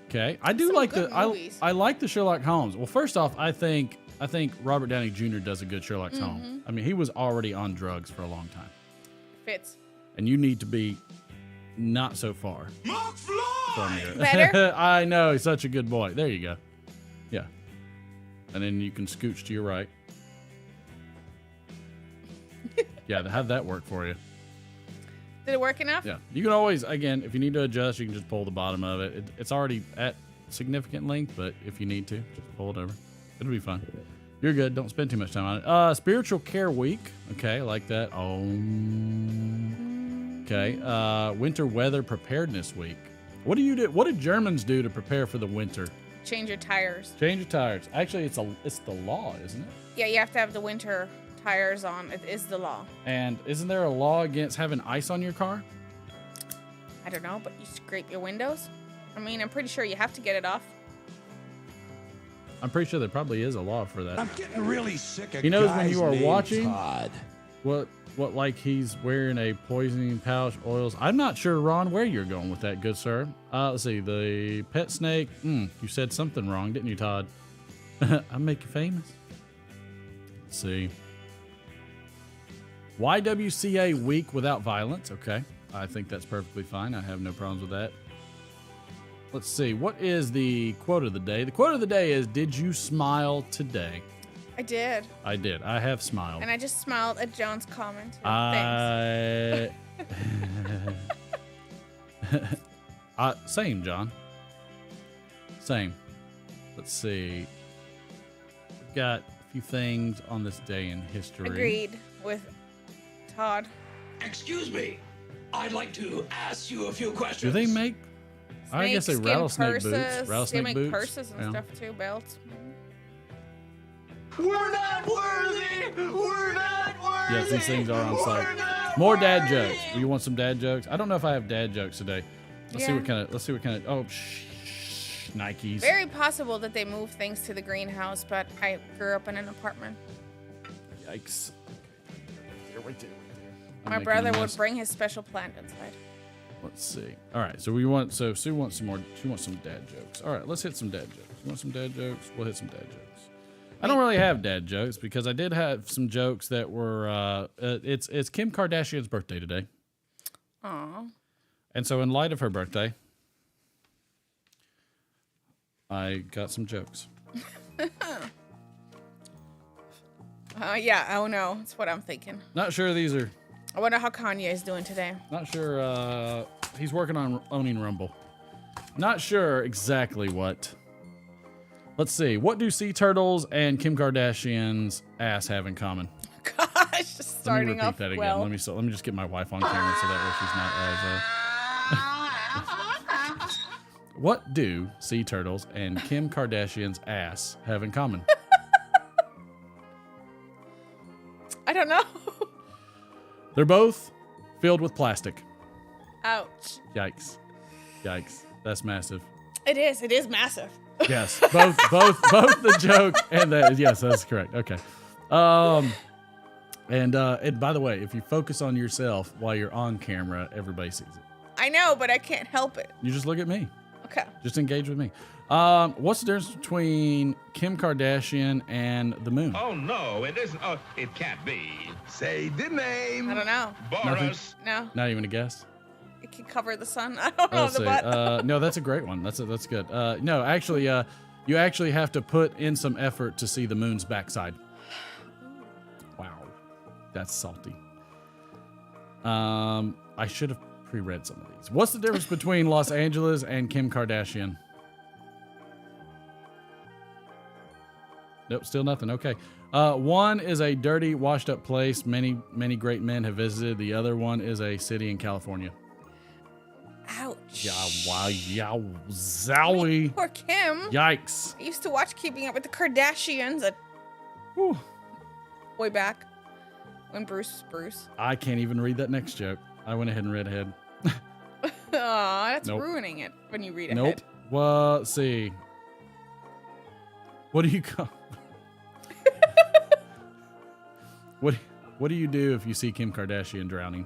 Okay, I do Some like good the movies. I like the Sherlock Holmes. Well, first off, I think Robert Downey Jr. does a good Sherlock Holmes. I mean, he was already on drugs for a long time, Fits. and you need to be not so far McFly! from here. Better? I know, he's such a good boy. There you go. Yeah, and then you can scooch to your right. Yeah, have that work for you. Did it work enough? Yeah, you can always, again, if you need to adjust, you can just pull the bottom of it. It's already at significant length, but if you need to, just pull it over. It'll be fun. You're good. Don't spend too much time on it. Spiritual Care Week. Okay, I like that. Oh. Okay. Winter Weather Preparedness Week. What do you do? What do Germans do to prepare for the winter? Change your tires. Change your tires. Actually, it's the law, isn't it? Yeah, you have to have the winter tires on. It is the law. And isn't there a law against having ice on your car? I don't know, but you scrape your windows. I mean, I'm pretty sure you have to get it off. I'm pretty sure there probably is a law for that. I'm getting really sick of He knows when guys you are named watching. Todd. Well, What, like he's wearing a poisoning pouch, oils? I'm not sure, Ron, where you're going with that, good sir. Let's see. The pet snake. You said something wrong, didn't you, Todd? I make you famous. Let's see. YWCA Week Without Violence. Okay. I think that's perfectly fine. I have no problems with that. Let's see. What is the quote of the day? The quote of the day is, did you smile today? I did. I did. I have smiled. And I just smiled at John's comment. Thanks. Same, John. Same. Let's see. We've got a few things on this day in history. Agreed with Todd. Excuse me. I'd like to ask you a few Do questions. they make? I guess they Snakeskin rattlesnake purses. boots. Rattlesnake they make boots. purses and Yeah. stuff too, belts. We're not worthy. We're not worthy. Yes, these things are on site. More dad jokes. You want some dad jokes? I don't know if I have dad jokes today. Let's see what kind of. Let's see what kind of. Oh, Nikes. Very possible that they move things to the greenhouse, but I grew up in an apartment. Yikes. Right there. My brother would bring his special plant inside. Let's see. All right, so we want. So Sue wants some more. She wants some dad jokes. All right, let's hit some dad jokes. You want some dad jokes? We'll hit some dad jokes. I don't really have dad jokes because I did have some jokes that were. It's Kim Kardashian's birthday today. Aw. And so, in light of her birthday, I got some jokes. Yeah. Oh no, that's what I'm thinking. Not sure these are. I wonder how Kanye is doing today. Not sure. He's working on owning Rumble. Not sure exactly what. Let's see. What do sea turtles and Kim Kardashian's ass have in common? Gosh, just starting Let me repeat off that again. well. Let me just get my wife on camera so that way she's not as. What do sea turtles and Kim Kardashian's ass have in common? I don't know. They're both filled with plastic. Ouch. Yikes. Yikes. That's massive. It is. It is massive. Yes, both the joke and the yes, that's correct. Okay. And by the way, if you focus on yourself while you're on camera, everybody sees it. I know, but I can't help it. You just look at me. Okay. Just engage with me. What's the difference between Kim Kardashian and the moon? Oh no, it isn't. Oh, it can't be. Say the name. I don't know. Boris. No, Not even a guess. it can cover the sun. I don't know Let's the see. butt. No, that's a great one. That's good. No, actually, you actually have to put in some effort to see the moon's backside. Wow, that's salty. I should have pre-read some of these. What's the difference between Los Angeles and Kim Kardashian? Nope, still nothing. Okay. One is a dirty, washed-up place many great men have visited. The other one is a city in California. Ouch. Yeah, wow, yeah, zowie. Poor Kim. Yikes. I used to watch Keeping Up with the Kardashians Whew. way back when Bruce was Bruce. I can't even read that next joke. I went ahead and read ahead. Aw, that's Nope. ruining it when you read Nope. ahead. Well, let's see. What do you call? What do you do if you see Kim Kardashian drowning?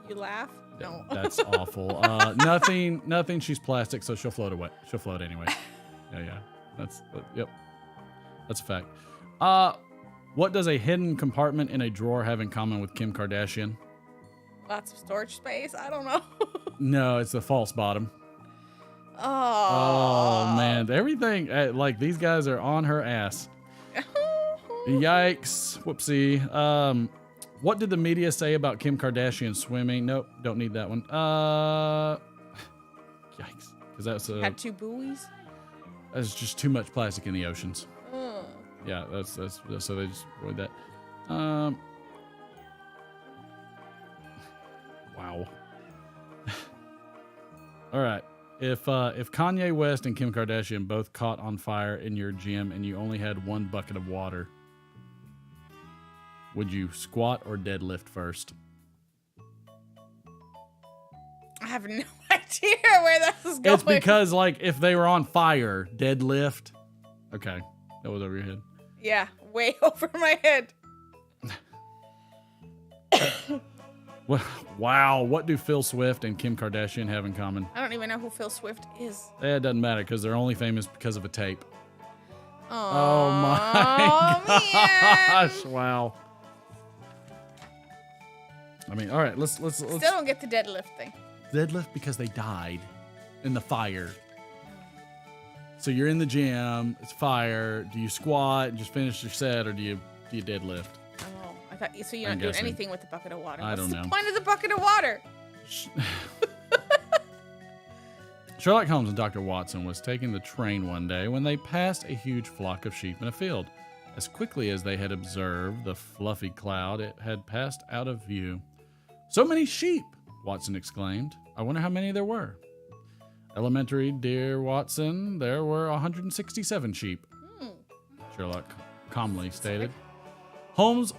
You laugh? No. That's awful. Nothing. She's plastic, so she'll float away. She'll float anyway. Yeah. Yep. That's a fact. What does a hidden compartment in a drawer have in common with Kim Kardashian? Lots of storage space? I don't know. No, it's the false bottom. Oh. Oh man, everything like these guys are on her ass. Yikes. Whoopsie. What did the media say about Kim Kardashian swimming? Nope, don't need that one. Yikes. Because Had two buoys? that's just too much plastic in the oceans. Ugh. Yeah, that's so they just avoid that. Wow. All right. If Kanye West and Kim Kardashian both caught on fire in your gym and you only had one bucket of water, would you squat or deadlift first? I have no idea where this is going. It's because like if they were on fire, deadlift. Okay, that was over your head. Yeah, way over my head. Wow. What do Phil Swift and Kim Kardashian have in common? I don't even know who Phil Swift is. It doesn't matter because they're only famous because of a tape. Oh my man. gosh. Wow. I mean, all right, let's Still don't get the deadlift thing. deadlift because they died in the fire. So you're in the gym, it's fire. Do you squat and just finish your set, or do you deadlift? Oh, I thought so. You're I'm not doing guessing. anything with the bucket of water. I don't know. What's the point of the bucket of water? Sherlock Holmes and Dr. Watson was taking the train one day when they passed a huge flock of sheep in a field. As quickly as they had observed the fluffy cloud, it had passed out of view. So many sheep, Watson exclaimed. I wonder how many there were. Elementary, dear Watson, there were 167 sheep, Sherlock calmly stated. Holmes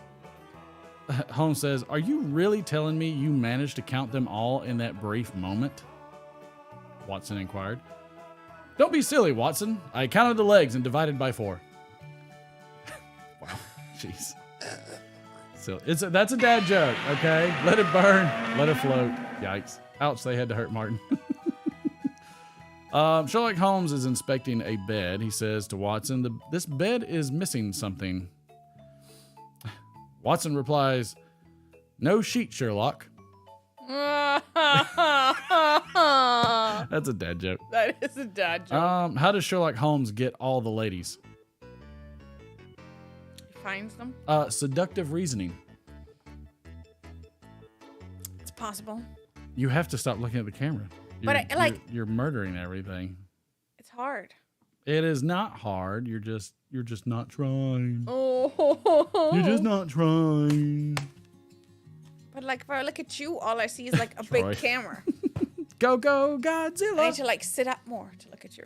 says, are you really telling me you managed to count them all in that brief moment? Watson inquired. Don't be silly, Watson. I counted the legs and divided by 4. Wow. Jeez. So that's a dad joke, okay? Let it burn. Let it float. Yikes. Ouch, they had to hurt Martin. Sherlock Holmes is inspecting a bed. He says to Watson, this bed is missing something. Watson replies, no sheet, Sherlock. That's a dad joke. That is a dad joke. How does Sherlock Holmes get all the ladies? He finds them. Seductive reasoning. It's possible. You have to stop looking at the camera. You're murdering everything. It's hard. It is not hard. You're just not trying. Oh. You're just not trying. But like, if I look at you, all I see is like a Troy. big camera. Go Godzilla. I need to like sit up more to look at you.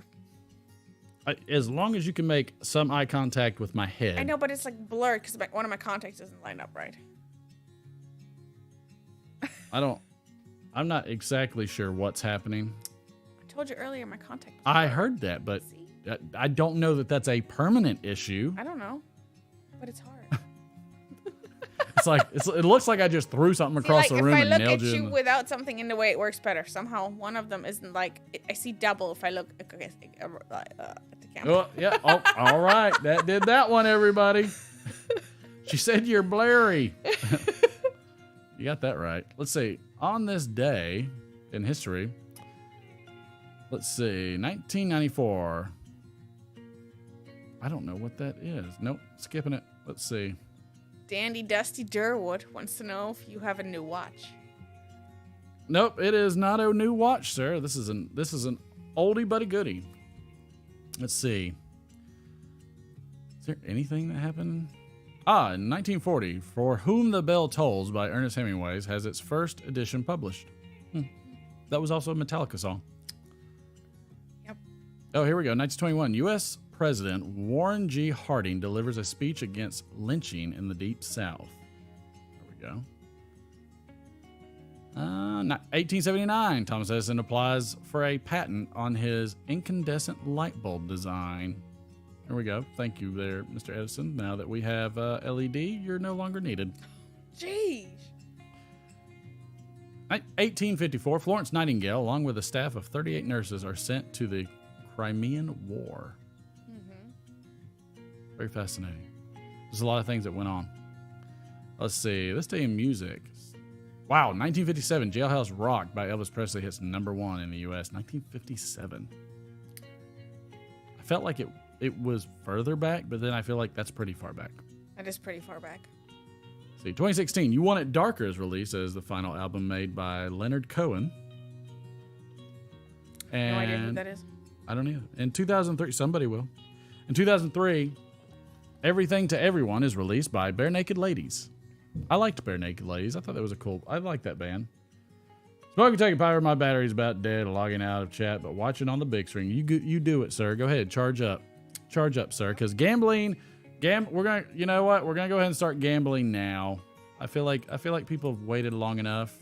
As long as you can make some eye contact with my head. I know, but it's like blurred because one of my contacts doesn't line up right. I'm not exactly sure what's happening. I told you earlier my contact. I heard that, but I don't know that that's a permanent issue. I don't know, but it's hard. It's like it looks like I just threw something across the room and nailed you. If I look at you without something in the way, it works better. Somehow, one of them isn't like I see double if I look at the camera. Oh, yeah. Oh, all right. That did that one, everybody. She said you're blurry. You got that right. Let's see. On this day in history, let's see, 1994. I don't know what that is. Nope, skipping it. Let's see. Dandy Dusty Durwood wants to know if you have a new watch. Nope, it is not a new watch, sir. This is an oldie but a goodie. Let's see. Is there anything that happened? In 1940, For Whom the Bell Tolls by Ernest Hemingway has its first edition published. That was also a Metallica song. Yep. Oh, here we go. 1921, U.S. President Warren G. Harding delivers a speech against lynching in the Deep South. There we go. 1879, Thomas Edison applies for a patent on his incandescent light bulb design. There we go. Thank you there, Mr. Edison. Now that we have LED, you're no longer needed. Jeez. 1854, Florence Nightingale, along with a staff of 38 nurses, are sent to the Crimean War. Very fascinating. There's a lot of things that went on. Let's see. This day in music. Wow, 1957, Jailhouse Rock by Elvis Presley hits #1 in the U.S. 1957. I felt like it was further back, but then I feel like that's pretty far back. That is pretty far back. See, 2016, You Want It Darker is released as the final album made by Leonard Cohen. And No idea who that is. I don't either. In 2003, somebody will. In 2003, Everything to Everyone is released by Bare Naked Ladies. I liked Bare Naked Ladies. I thought that was I like that band. Smoking Taking Power, my battery's about dead, logging out of chat, but watching on the big screen. You do it, sir. Go ahead, charge up. Charge up, sir, because we're gonna, you know what? We're gonna go ahead and start gambling now. I feel like people have waited long enough.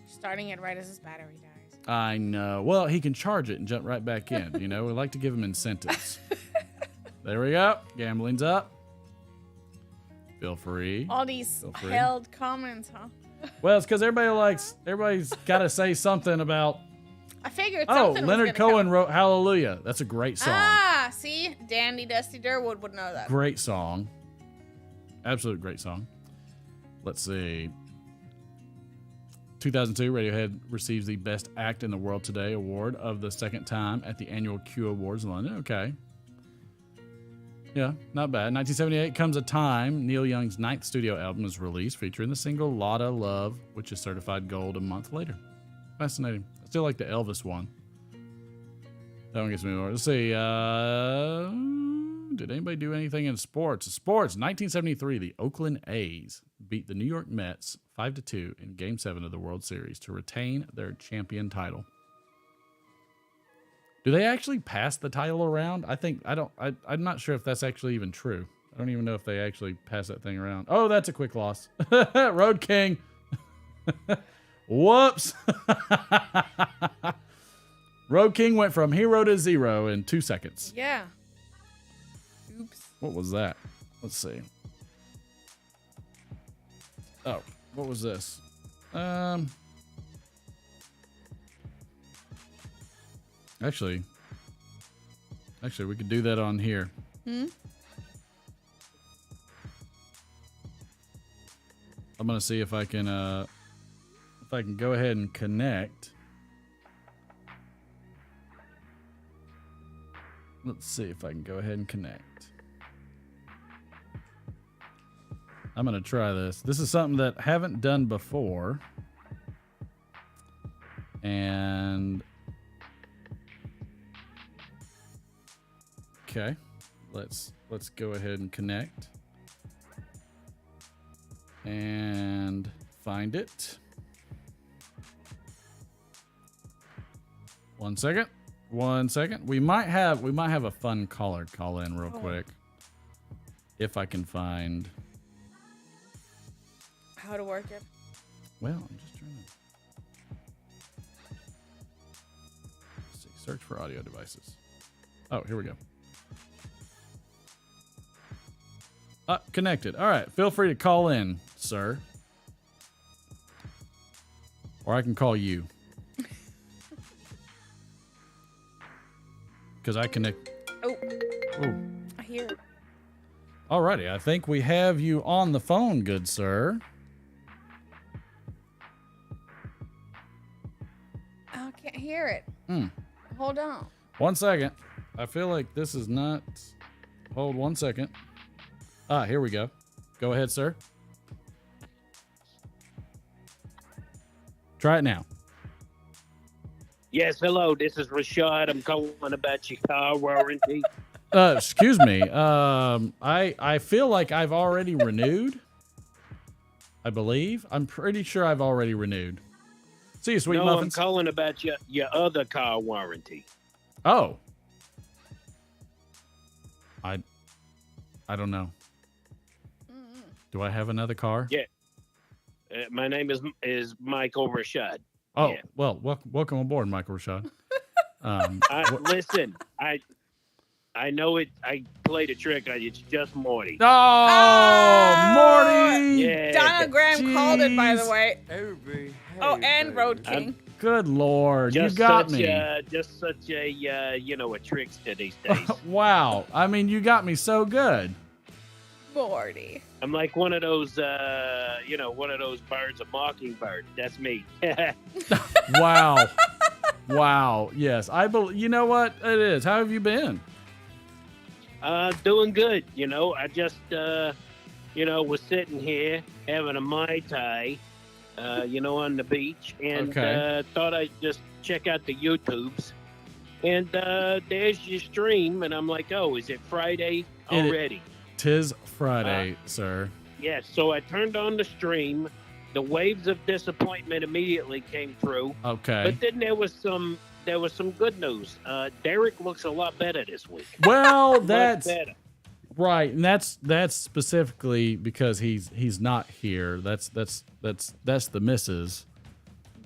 Starting it right as his battery dies. I know. Well, he can charge it and jump right back in. You know, we like to give him incentives. There we go. Gambling's up. Feel free. All these Feel free. held comments, huh? Well, it's because everybody's got to say something about. I figured Oh, something Leonard was gonna Cohen come. wrote Hallelujah. That's a great song. Ah, see? Dandy Dusty Durwood would know that. Great song. Absolute great song. Let's see. 2002, Radiohead receives the Best Act in the World Today award of the second time at the annual Q Awards in London. Okay. Yeah, not bad. 1978 comes a time Neil Young's 9th studio album is released, featuring the single Lotta Love, which is certified gold a month later. Fascinating. I still like the Elvis one. That one gets me more. Let's see. Did anybody do anything in sports? Sports. 1973, the Oakland A's beat the New York Mets 5-2 in Game 7 of the World Series to retain their champion title. Do they actually pass the title around? I'm not sure if that's actually even true. I don't even know if they actually pass that thing around. Oh, that's a quick loss. Road King. Whoops. Road King went from hero to zero in 2 seconds. Yeah. Oops. What was that? Let's see. Oh, what was this? Actually, we could do that on here. I'm gonna see if I can go ahead and connect. Let's see if I can go ahead and connect. I'm gonna try this. This is something that I haven't done before, and okay, let's go ahead and connect and find it. 1 second. 1 second. We might have a fun caller call in real quick. If I can find How to work it. well, I'm just trying to let's see. Search for audio devices. Oh, here we go. Connected. All right. Feel free to call in, sir. Or I can call you. Because I connect. Oh, Oh. I hear it. Alrighty. I think we have you on the phone, good sir. I can't hear it. Hold on. 1 second. I feel like this is not. Hold 1 second. Here we go. Go ahead, sir. Try it now. Yes, hello. This is Rashad. I'm calling about your car warranty. Excuse me. I feel like I've already renewed. I believe. I'm pretty sure I've already renewed. See you, sweet No, muffins. I'm calling about your other car warranty. Oh. I don't know. Do I have another car? Yeah. My name is Michael Rashad. Oh, yeah. well, welcome aboard, Michael Rashad. Listen, I know it. I played a trick on you. It's just Morty. Oh, Morty! Yeah. Donna Graham called it, by the Jeez. way. Oh, and Road King. Good Lord, you Just got such me. just such a a trickster these days. Wow. I mean, you got me so good. Morty. I'm like one of those one of those birds, a mockingbird. That's me. Wow. Wow. Yes, I believe. You know what it is? How have you been? Doing good. I just was sitting here having a Mai Tai, on the beach, and Okay. thought I'd just check out the YouTubes. And there's your stream, and I'm like, oh, is it Friday already? 'Tis Friday, sir. Yeah, so I turned on the stream. The waves of disappointment immediately came through. Okay. But then there was some good news. Derek looks a lot better this week. Well, Much that's better. right, and that's specifically because he's not here. That's the missus.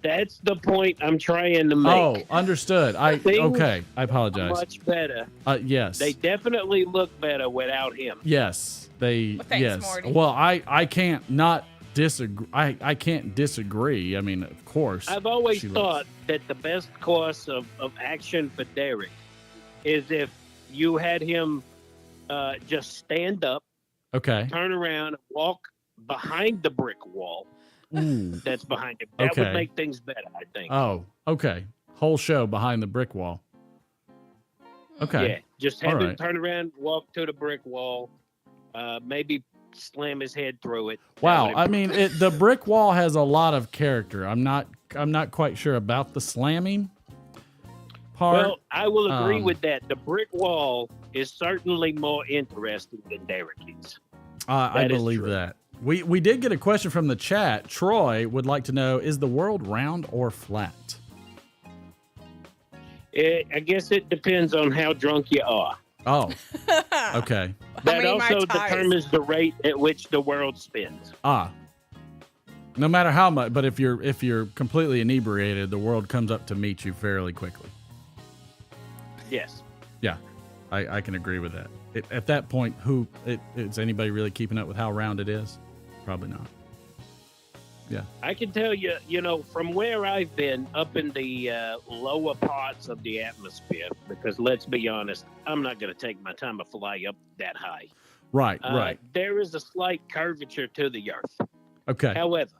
That's the point I'm trying to make. Oh, understood. Things I apologize. Much better. Yes. They definitely look better without him. Yes. They. Well, thanks, yes. Morty. Well, I can't not disagree. I can't disagree. I mean, of course. I've always she thought that the best course of action for Derek is if you had him just stand up, Okay. turn around, and walk behind the brick wall Ooh. that's behind him. That Okay. would make things better, I think. Oh, okay. Whole show behind the brick wall. Okay. Yeah, just have All him right. turn around, walk to the brick wall, maybe slam his head through it. Wow. That would I mean, the brick wall has a lot of character. I'm not quite sure about the slamming part. Well, I will agree Um, with that. The brick wall is certainly more interesting than Derek is. I that is believe true. that. We did get a question from the chat. Troy would like to know, is the world round or flat? I guess it depends on how drunk you are. Oh, okay. That many also Mai Tais? determines the rate at which the world spins. No matter how much, but if you're completely inebriated, the world comes up to meet you fairly quickly. Yes. Yeah, I can agree with that. At that point, is anybody really keeping up with how round it is? Probably not. Yeah. I can tell you, from where I've been up in the lower parts of the atmosphere, because let's be honest, I'm not going to take my time to fly up that high. Right, right. There is a slight curvature to the earth. Okay. However,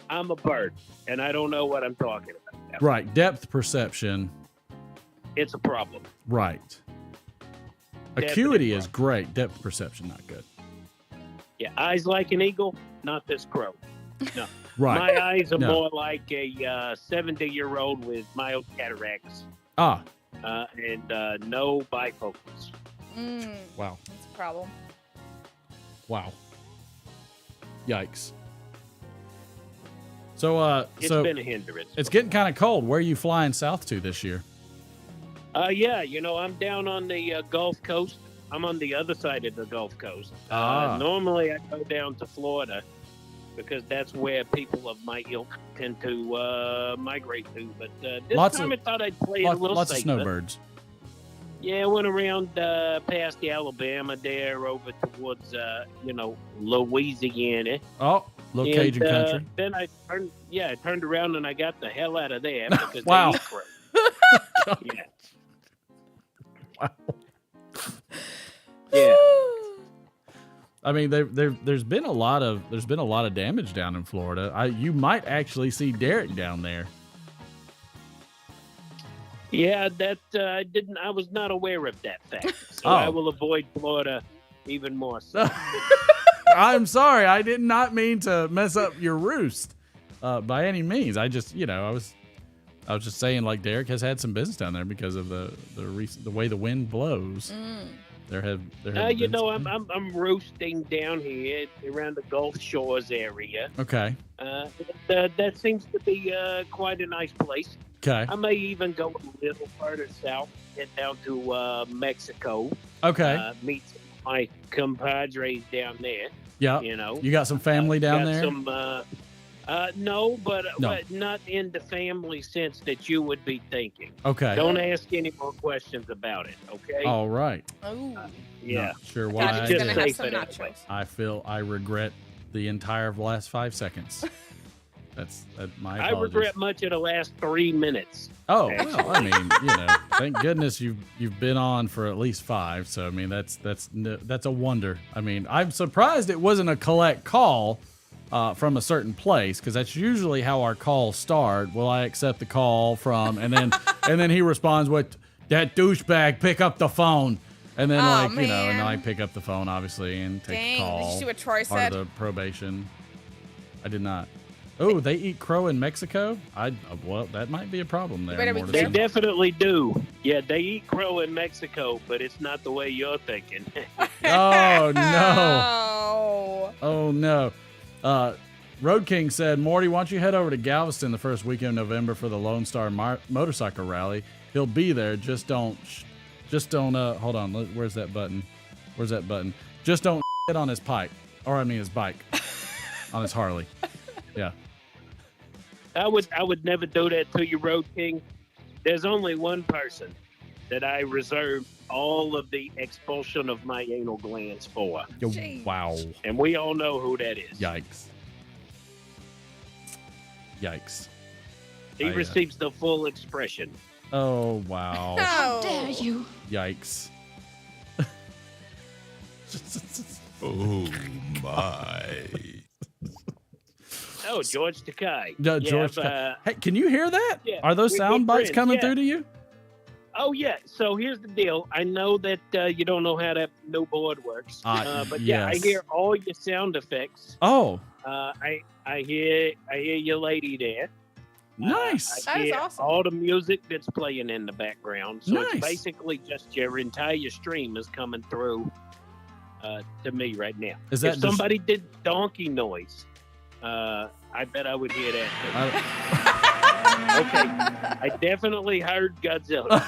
I'm a bird, and I don't know what I'm talking about. Right. Depth perception. It's a problem. Right. Definitely Acuity is problem. great. Depth perception, not good. Yeah, eyes like an eagle, not this crow. No. Right. My eyes are No. more like a 70-year-old with mild cataracts Ah, and no bifocals. wow. That's a problem. Wow. Yikes. So, It's so been a hindrance. it's getting kind of cold. Where are you flying south to this year? Yeah, I'm down on the Gulf Coast. I'm on the other side of the Gulf Coast. Normally, I go down to Florida because that's where people of my ilk tend to migrate to. But this time I thought I'd play it a little lots of safer. snowbirds. Yeah, I went around past the Alabama there over towards, Louisiana. Oh, little And, Cajun country. Then I turned around and I got the hell out of there because Wow. they eat crow. Yeah. Wow. Yeah. I mean, there's been a lot of damage down in Florida. You might actually see Derek down there. Yeah, that I was not aware of that fact. So Oh. I will avoid Florida even more so. I'm sorry, I did not mean to mess up your roost by any means. I just, I was just saying, like, Derek has had some business down there because of the way the wind blows. There have been some- I'm roosting down here around the Gulf Shores area. Okay. That seems to be quite a nice place. Okay. I may even go a little further south, get down to Mexico. Okay. Meet some of my compadres down there. Yeah. You got some family down got there? Some, no, but No. not in the family sense that you would be thinking. Okay. Don't ask any more questions about it, okay? All right. Ooh. Yeah. Not sure God, why. he's just gonna have safe some it nachos. I regret the entire last 5 seconds. That's my I apologies. regret much of the last 3 minutes. Oh, well, I mean, thank goodness you've been on for at least 5. So I mean, that's a wonder. I mean, I'm surprised it wasn't a collect call from a certain place, because that's usually how our calls start. Will I accept the call from? And then he responds with, "That douchebag, pick up the phone." And then and then I pick up the phone obviously and take Dang, the call. did you see what Troy Part said? of the probation. I did not. Oh, they eat crow in Mexico? Well, that might be a problem there. better be Mortison. They definitely do. Yeah, they eat crow in Mexico, but it's not the way you're thinking. Oh no! Oh. Oh no! Road King said, "Morty, why don't you head over to Galveston the first weekend of November for the Lone Star motorcycle rally? He'll be there. Just don't. Hold on. Where's that button? Where's that button? Just don't hit on his his bike, on his Harley. Yeah." I would never do that to you, Road King. There's only one person that I reserve all of the expulsion of my anal glands for. Wow. And we all know who that is. Yikes. Yikes. He receives the full expression. Oh, wow. How dare you? Yikes. Oh, my. Oh, George Takei. No, Yeah, George. Hey, can you hear that? yeah, Are those we're sound good bites friends, coming yeah. through to you? Oh, yeah. So here's the deal. I know that you don't know how that new board works. But yeah, I yes. hear all your sound effects. Oh, I hear your lady there. nice. That is hear awesome. all the music that's playing in the background. So Nice. it's basically just your entire stream is coming through to me right now. Is that if somebody did donkey noise, I bet I would hear that. Okay, I definitely heard Godzilla.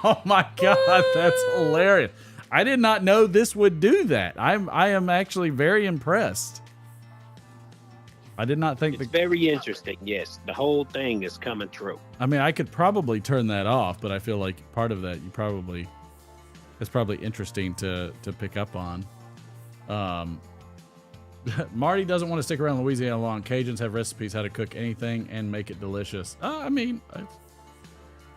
Oh my God, that's hilarious. I did not know this would do that. I am actually very impressed. I did not think It's very interesting. Yes, the whole thing is coming true. I mean, I could probably turn that off, but I feel like part of that it's probably interesting to pick up on. Marty doesn't want to stick around Louisiana long. Cajuns have recipes how to cook anything and make it delicious. I mean,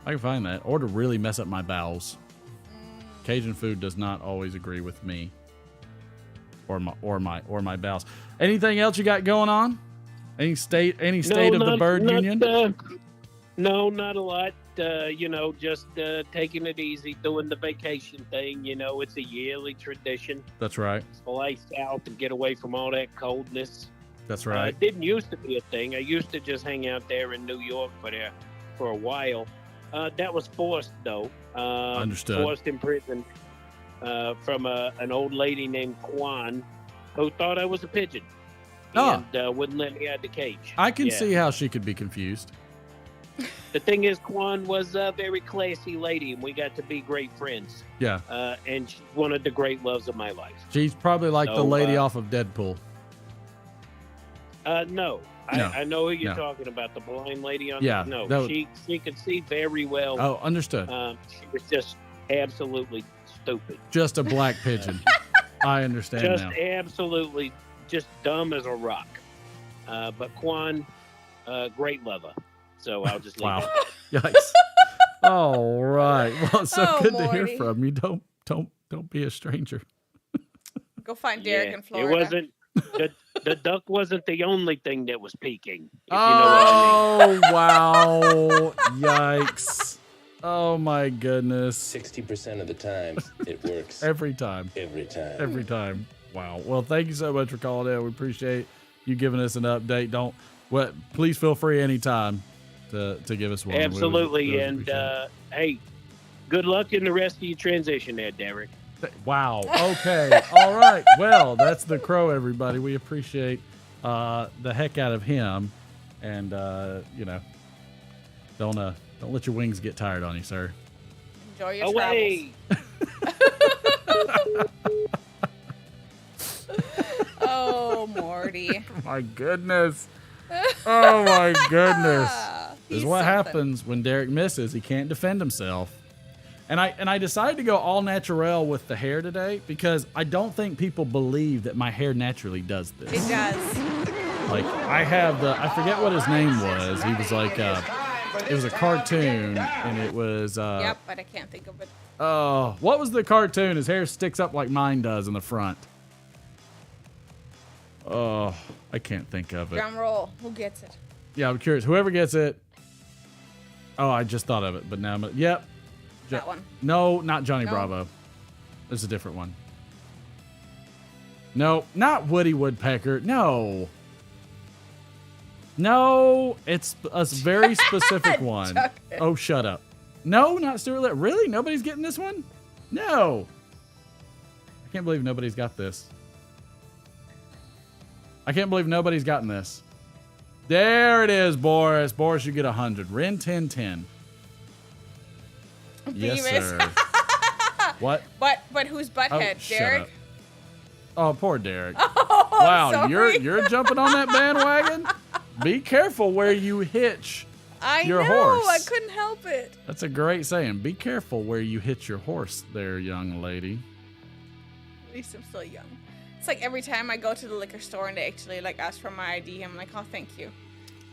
I can find that. Or to really mess up my bowels. Cajun food does not always agree with me or my bowels. Anything else you got going on? Any state of the bird union? No, not a lot. Just taking it easy, doing the vacation thing. It's a yearly tradition. That's right. Fly south and get away from all that coldness. That's right. It didn't used to be a thing. I used to just hang out there in New York for a while. That was forced, though. Understood. Forced in prison from an old lady named Kwan, who thought I was a pigeon and wouldn't let me out the cage. I can Yeah. see how she could be confused. The thing is, Kwan was a very classy lady, and we got to be great friends. Yeah. And she's one of the great loves of my life. She's probably like the So, lady off of Deadpool. No. No. I know who you're No. talking about, the blind lady on Yeah, No, that was- she could see very well. Oh, understood. She was just absolutely stupid. Just a black pigeon. I understand Just now. absolutely just dumb as a rock. But Kwan, great lover. So I'll just leave Wow. it. Yikes. All right. Well, it's so Oh, good to hear Morty. from you. Don't be a stranger. Go find Derek in It Florida. wasn't the duck wasn't the only thing that was peaking. If you know what I mean. Oh, wow. Yikes. Oh, my goodness. 60% of the time, it works. Every time. Every time. Every time. Wow. Well, thank you so much for calling in. We appreciate you giving us an update. Please feel free anytime to give us one. Absolutely. We And appreciate it. hey, good luck in the rest of your transition there, Derek. Wow. Okay. All right. Well, that's the Crow, everybody. We appreciate the heck out of him, and don't let your wings get tired on you, sir. Enjoy your Away. travels. Oh, Morty. My goodness. Oh my goodness. This is He's what something. happens when Derek misses. He can't defend himself. And I decided to go all natural with the hair today because I don't think people believe that my hair naturally does this. It does. Like I forget what his name was. He was like it was a cartoon and it was Yep, but I can't think of it. oh, what was the cartoon? His hair sticks up like mine does in the front. Oh, I can't think of it. Drum roll. Who gets it? Yeah, I'm curious. Whoever gets it. Oh, I just thought of it, but now yep. That one. No, not Johnny No. Bravo. There's a different one. No, not Woody Woodpecker. No. No, it's a very specific one. Chuck it. Oh, shut up. No, not Stuart Little. Really? Nobody's getting this one? No. I can't believe nobody's got this. I can't believe nobody's gotten this. There it is, Boris. Boris, you get 100. Rin 1010. Yes, Beavis. sir. What? But whose butthead? Shut Derek? up. Oh, poor Derek. Oh, Wow, sorry. you're jumping on that bandwagon? Be careful where you hitch I your know. horse. I couldn't help it. That's a great saying. Be careful where you hitch your horse there, young lady. At least I'm still young. It's like every time I go to the liquor store and they actually like ask for my ID, I'm like, oh, thank you.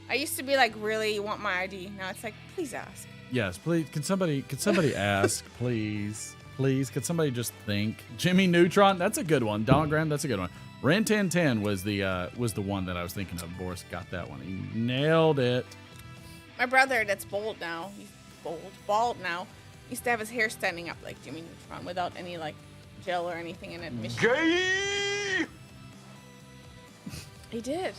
I used to be like, really, you want my ID? Now it's like, please ask. Yes, please. Could somebody ask, please? Please, could somebody just think? Jimmy Neutron, that's a good one. Donogram, that's a good one. Ren 1010 was the one that I was thinking of. Boris got that one. He nailed it. My brother, that's bald now. He's bald now. Used to have his hair standing up like Jimmy Neutron without any like gel or anything in it. Gay! He did.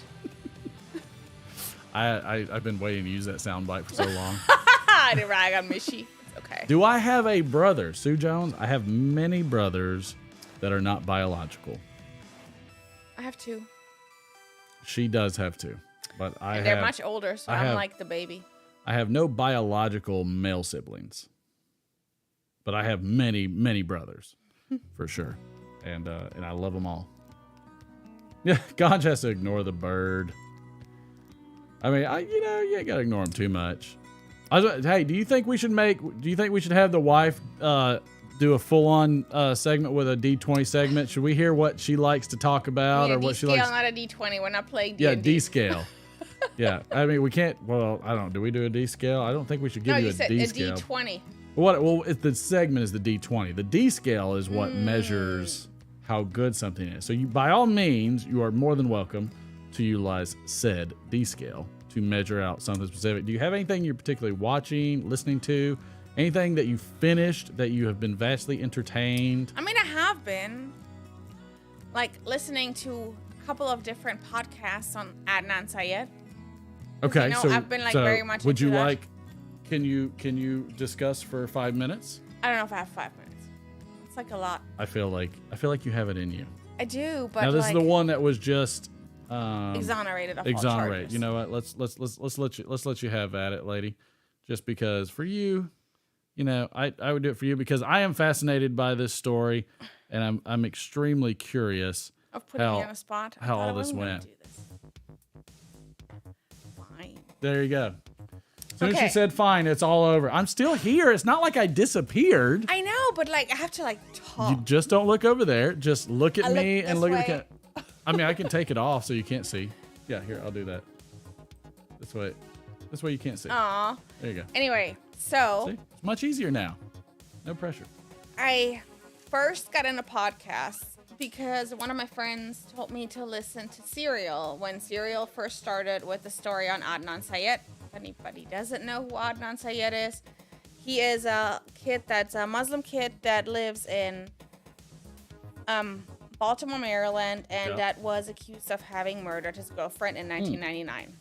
I've been waiting to use that soundbite for so long. I did rag on Mishy. It's okay. Do I have a brother, Sue Jones? I have many brothers that are not biological. I have two. She does have two, but They're much older, so I'm like the baby. I have no biological male siblings, but I have many, many brothers, for sure, and I love them all. Yeah, God has to ignore the bird. I mean, you ain't gotta ignore him too much. Hey, do you think we should have the wife do a full-on segment with a D20 segment? Should we hear what she likes to talk about or what she likes? D-scale, not a D20. We're not playing D&D. Yeah, D-scale. Yeah, I mean, we can't. Well, I don't. Do we do a D-scale? I don't think we should give you a D-scale. A D20. Well, if the segment is the D20. The D-scale is what measures how good something is. So you, by all means, you are more than welcome to utilize said D-scale to measure out something specific. Do you have anything you're particularly watching, listening to? Anything that you finished that you have been vastly entertained? I mean, I have been like listening to a couple of different podcasts on Adnan Syed. Okay, so I've been like very much. Would into you that. like? Can you discuss for 5 minutes? I don't know if I have 5 minutes. It's like a lot. I feel like you have it in you. I do, but Now this like, is the one that was just exonerated. Of all exonerate. charges. You know what? Let's let you have at it, lady. Just because for you, I would do it for you because I am fascinated by this story, and I'm extremely curious Of putting me on a spot. how all this went. Fine. There you go. As soon as Okay. she said fine, it's all over. I'm still here. It's not like I disappeared. I know, but like I have to like talk. You just don't look over there. Just look at I look me and this look at way. the cat. I mean, I can take it off so you can't see. Yeah, here, I'll do that. This way you can't see. Aw. There you go. Anyway, so See? It's much easier now. No pressure. I first got into podcasts because one of my friends told me to listen to Serial when Serial first started with the story on Adnan Syed. If anybody doesn't know who Adnan Syed is, he is a kid that's a Muslim kid that lives in Baltimore, Maryland, and that was accused of having murdered his girlfriend in 1999.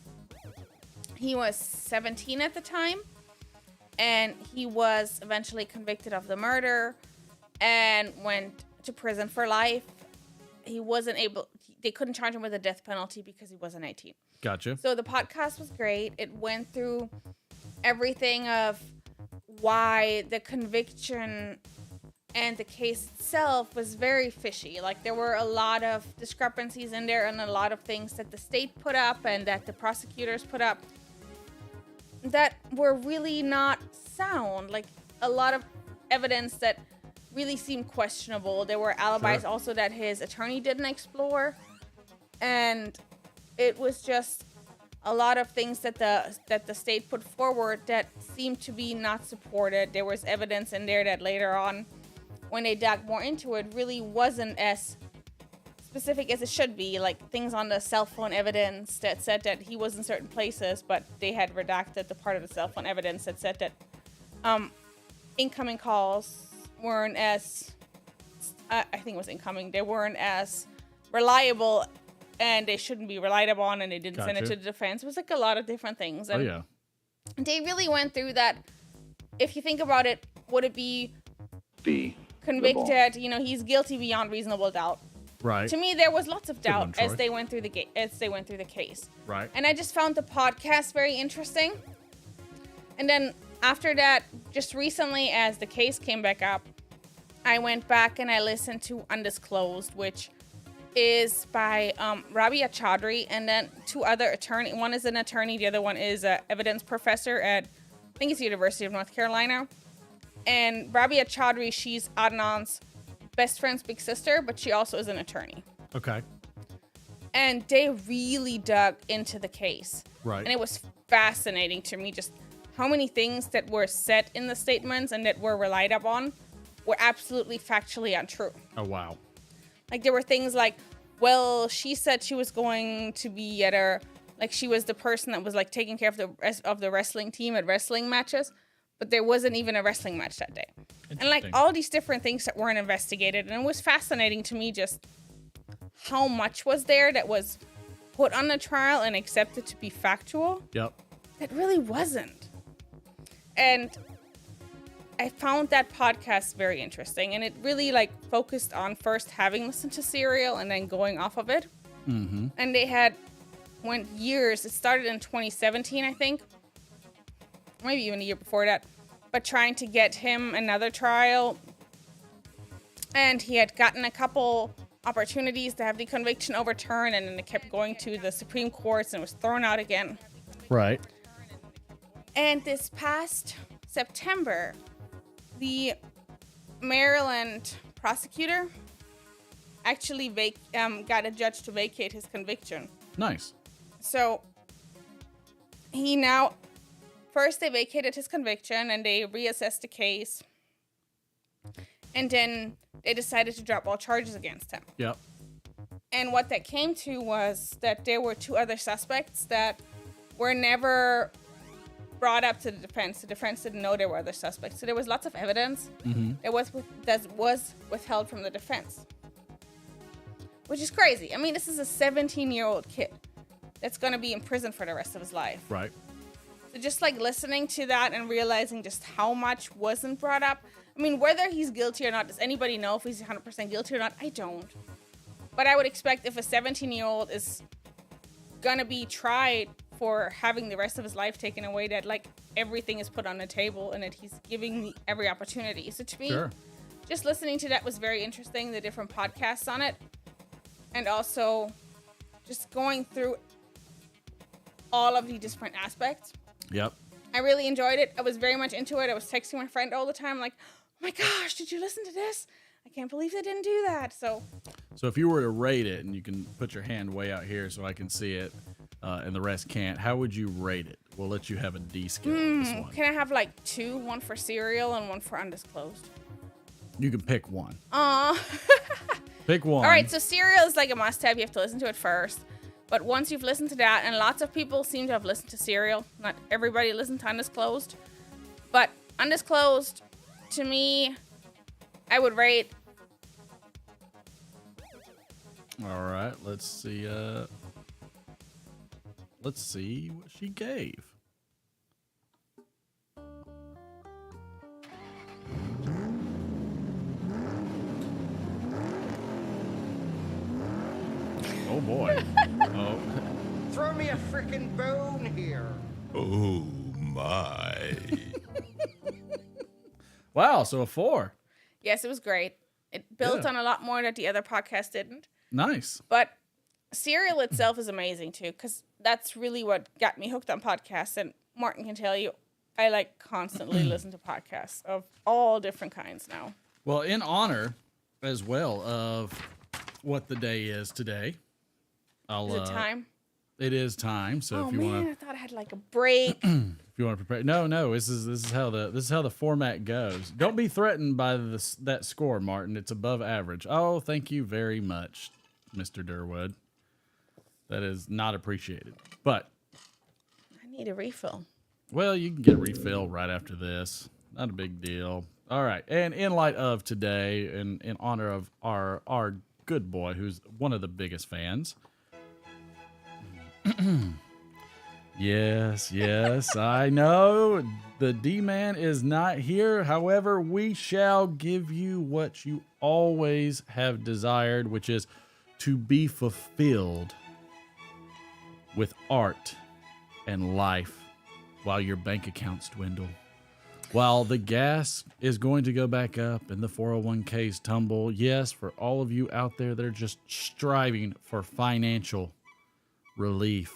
He was 17 at the time, and he was eventually convicted of the murder and went to prison for life. They couldn't charge him with a death penalty because he wasn't 18. Gotcha. So the podcast was great. It went through everything of why the conviction and the case itself was very fishy. Like there were a lot of discrepancies in there and a lot of things that the state put up and that the prosecutors put up that were really not sound. Like a lot of evidence that really seemed questionable. There were alibis also that his attorney didn't explore. And it was just a lot of things that the state put forward that seemed to be not supported. There was evidence in there that later on, when they dug more into it, really wasn't as specific as it should be. Like things on the cell phone evidence that said that he was in certain places, but they had redacted the part of the cell phone evidence that said that incoming calls weren't as, I think it was incoming, they weren't as reliable and they shouldn't be relied upon, and they didn't send it to the defense. It was like a lot of different things. And they really went through that. If you think about it, would it be convicted? You know, he's guilty beyond reasonable doubt. Right. To me, there was lots of doubt one, as Troy. they went through the case. Right. And I just found the podcast very interesting. And then after that, just recently, as the case came back up, I went back and I listened to Undisclosed, which is by Rabia Chaudhry, and then two other attorney. One is an attorney, the other one is an evidence professor at, I think it's the University of North Carolina. And Rabia Chaudhry, she's Adnan's best friend's big sister, but she also is an attorney. Okay. And they really dug into the case. Right. And it was fascinating to me just how many things that were said in the statements and that were relied upon were absolutely factually untrue. Oh, wow. Like, there were things like, well, she said she was going to be at her, like, she was the person that was, like, taking care of the wrestling team at wrestling matches, but there wasn't even a wrestling match that day. And, like, all these different things that weren't investigated. And it was fascinating to me just how much was there that was put on the trial and accepted to be factual. Yep. That really wasn't. And I found that podcast very interesting, and it really like focused on first having listened to Serial and then going off of it. Mm-hmm. And they went years. It started in 2017, I think, maybe even a year before that, but trying to get him another trial. And he had gotten a couple opportunities to have the conviction overturned, and then it kept going to the Supreme Court and it was thrown out again. Right. And this past September, the Maryland prosecutor actually got a judge to vacate his conviction. Nice. So first they vacated his conviction and they reassessed the case. And then they decided to drop all charges against him. Yep. And what that came to was that there were two other suspects that were never brought up to the defense. The defense didn't know there were other suspects. So there was lots of evidence that was withheld from the defense. Which is crazy. I mean, this is a 17-year-old kid that's going to be in prison for the rest of his life. Right. So just like listening to that and realizing just how much wasn't brought up. I mean, whether he's guilty or not, does anybody know if he's 100% guilty or not? I don't. But I would expect if a 17-year-old is going to be tried for having the rest of his life taken away, that like everything is put on the table and that he's giving me every opportunity. So to me, just listening to that was very interesting, the different podcasts on it. And also just going through all of the different aspects. Yep. I really enjoyed it. I was very much into it. I was texting my friend all the time like, oh my gosh, did you listen to this? I can't believe they didn't do that. So if you were to rate it, and you can put your hand way out here so I can see it, and the rest can't, how would you rate it? We'll let you have a D scale on this one. Can I have like two? One for Serial and one for Undisclosed? You can pick one. Aw. Pick one. All right, so Serial is like a must-have. You have to listen to it first. But once you've listened to that, and lots of people seem to have listened to Serial. Not everybody listened to Undisclosed. But Undisclosed, to me, I would rate. All right, let's see. Let's see what she gave. Oh boy. Oh. Throw me a frickin' bone here. Oh my. Wow, so a 4. Yes, it was great. It built on a lot more that the other podcast didn't. Nice. But Serial itself is amazing too, because that's really what got me hooked on podcasts. And Martin can tell you, I like constantly listen to podcasts of all different kinds now. Well, in honor as well of what the day is today, Is it time? It is time. So if you want, I thought I had like a break. if you want to prepare, no, this is how the format goes. Don't be threatened by that score, Martin. It's above average. Oh, thank you very much, Mr. Durwood. That is not appreciated. But I need a refill. well, you can get a refill right after this. Not a big deal. All right, and in light of today, and in honor of our good boy, who's one of the biggest fans. Yes, I know the D-Man is not here. However, we shall give you what you always have desired, which is to be fulfilled with art and life while your bank accounts dwindle. While the gas is going to go back up and the 401ks tumble, yes, for all of you out there that are just striving for financial relief,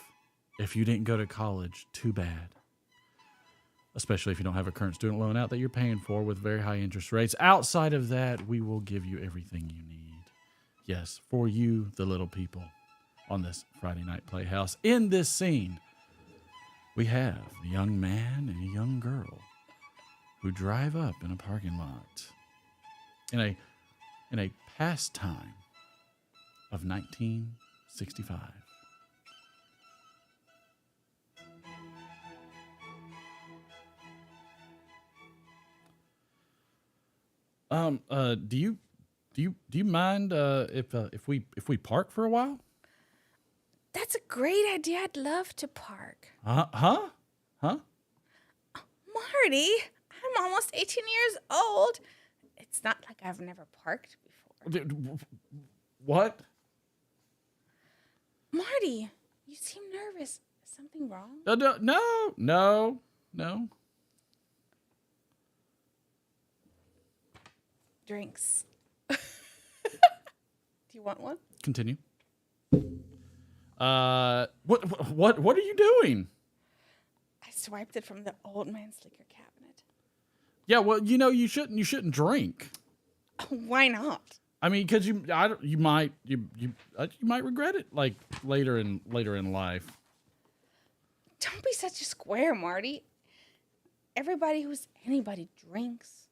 if you didn't go to college, too bad. Especially if you don't have a current student loan out that you're paying for with very high interest rates. Outside of that, we will give you everything you need. Yes, for you, the little people, on this Friday Night Playhouse. In this scene, we have a young man and a young girl who drive up in a parking lot in a pastime of 1965. Do you mind if we park for a while? That's a great idea. I'd love to park. Huh? Marty, I'm almost 18 years old. It's not like I've never parked before. What? Marty, you seem nervous. Is something wrong? No. Drinks. Do you want one? Continue. What are you doing? I swiped it from the old man's liquor cabinet. Yeah, well, you shouldn't drink. Why not? I mean, because you might regret it like later in life. Don't be such a square, Marty. Everybody who's anybody drinks.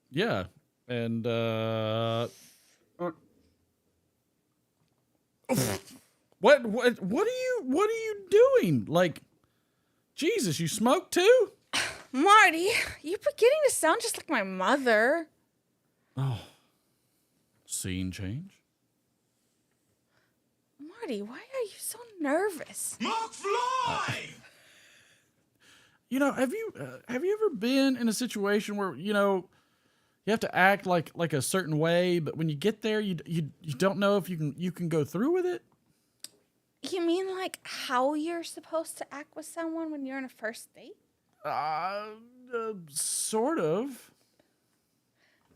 Yeah, and what are you doing? Like, Jesus, you smoke too? Marty, you're beginning to sound just like my mother. Oh, scene change. Marty, why are you so nervous? McFly! Have you ever been in a situation where you have to act like a certain way, but when you get there, you don't know if you can go through with it? You mean like how you're supposed to act with someone when you're on a first date? Sort of.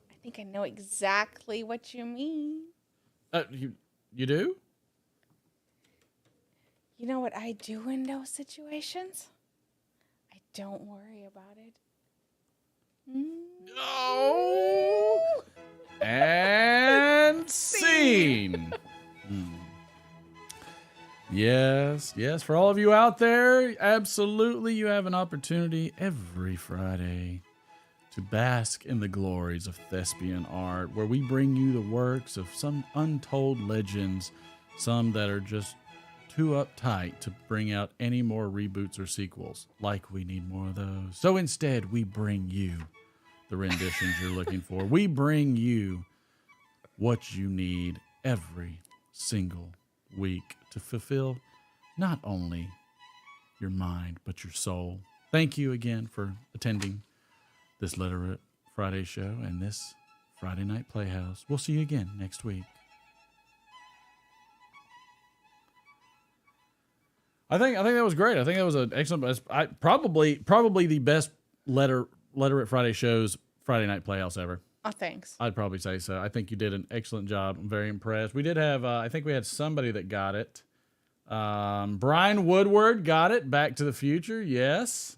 I think I know exactly what you mean. You do? You know what I do in those situations? I don't worry about it. No. And scene. Yes. For all of you out there, absolutely, you have an opportunity every Friday to bask in the glories of thespian art, where we bring you the works of some untold legends, some that are just too uptight to bring out any more reboots or sequels. Like we need more of those. So instead, we bring you the renditions you're looking for. We bring you what you need every single week to fulfill not only your mind, but your soul. Thank you again for attending this Literate Friday show and this Friday Night Playhouse. We'll see you again next week. I think that was great. I think that was an excellent. Probably the best Literate Friday show's Friday Night Playhouse ever. Oh, thanks. I'd probably say so. I think you did an excellent job. I'm very impressed. We did have, I think we had somebody that got it. Brian Woodward got it. Back to the Future. Yes.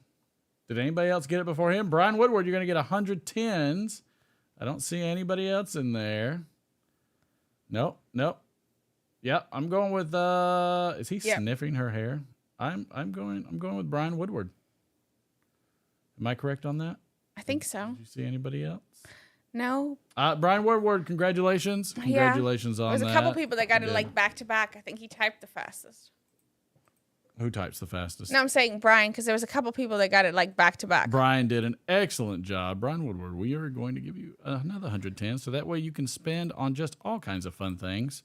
Did anybody else get it before him? Brian Woodward, you're going to get 110s. I don't see anybody else in there. Nope. Yep. I'm going with, is he sniffing her hair? I'm going with Brian Woodward. Am I correct on that? I think so. Did you see anybody else? No. Brian Woodward, congratulations. Congratulations on that. There's a couple people that got it like back to back. I think he typed the fastest. Who types the fastest? No, I'm saying Brian, because there was a couple people that got it like back to back. Brian did an excellent job. Brian Woodward, we are going to give you another 110, so that way you can spend on just all kinds of fun things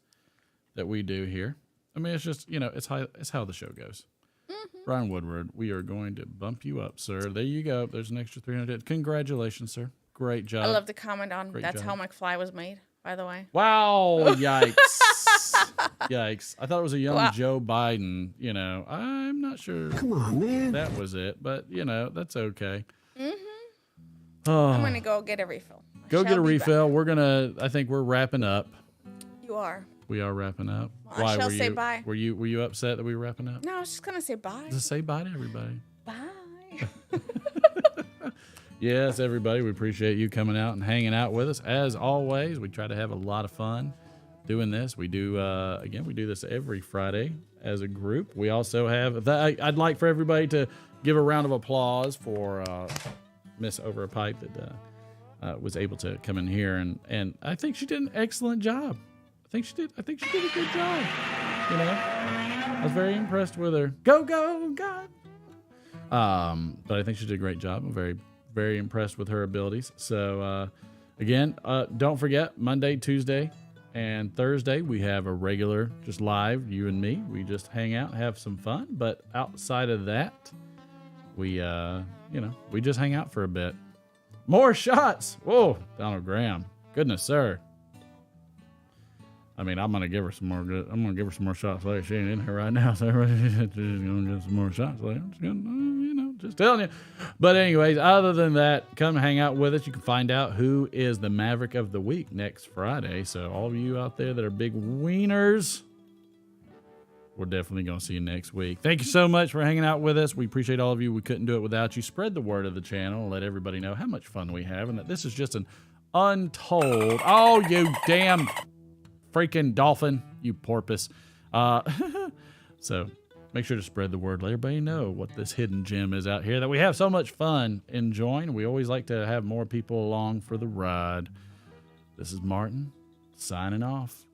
that we do here. I mean, it's just, it's how the show goes. Mm-hmm. Brian Woodward, we are going to bump you up, sir. There you go. There's an extra 300. Congratulations, sir. Great job. I love to comment on Great that's job. how McFly was made, by the way. Wow, yikes. Yikes. I thought it was a young Wow. Joe Biden. You know, I'm not sure. Come on, man. That was it. But, you know, that's okay. Mm-hmm. Oh, I'm gonna go get a refill. I go shall get a be refill. We're going to, I think we're wrapping up. back. You are. We are wrapping up. Well, I shall were say you, bye. Were you upset that we were wrapping up? No, I was just gonna say bye. Just say bye to everybody. Bye. Yes, everybody, we appreciate you coming out and hanging out with us. As always, we try to have a lot of fun doing this. We do, again, we do this every Friday as a group. We also have, I'd like for everybody to give a round of applause for Miss Over a Pipe that was able to come in here. And I think she did an excellent job. I think she did a good job. You know, I was very impressed with her. Go, God. But I think she did a great job. I'm very, very impressed with her abilities. So, again, don't forget, Monday, Tuesday, and Thursday, we have a regular, just live, you and me. We just hang out, have some fun. But outside of that, we, we just hang out for a bit. More shots. Whoa, Donald Graham. Goodness, sir. I mean, I'm gonna give her some more shots later. She ain't in here right now, so she's gonna get some more shots later. Just telling you. But anyways, other than that, come hang out with us. You can find out who is the Maverick of the Week next Friday. So all of you out there that are big wieners, we're definitely gonna see you next week. Thank you so much for hanging out with us. We appreciate all of you. We couldn't do it without you. Spread the word of the channel and let everybody know how much fun we have, and that this is just an untold. Oh, you damn freaking dolphin, you porpoise. So make sure to spread the word. Let everybody know what this hidden gem is out here that we have so much fun enjoying. We always like to have more people along for the ride. This is Martin signing off.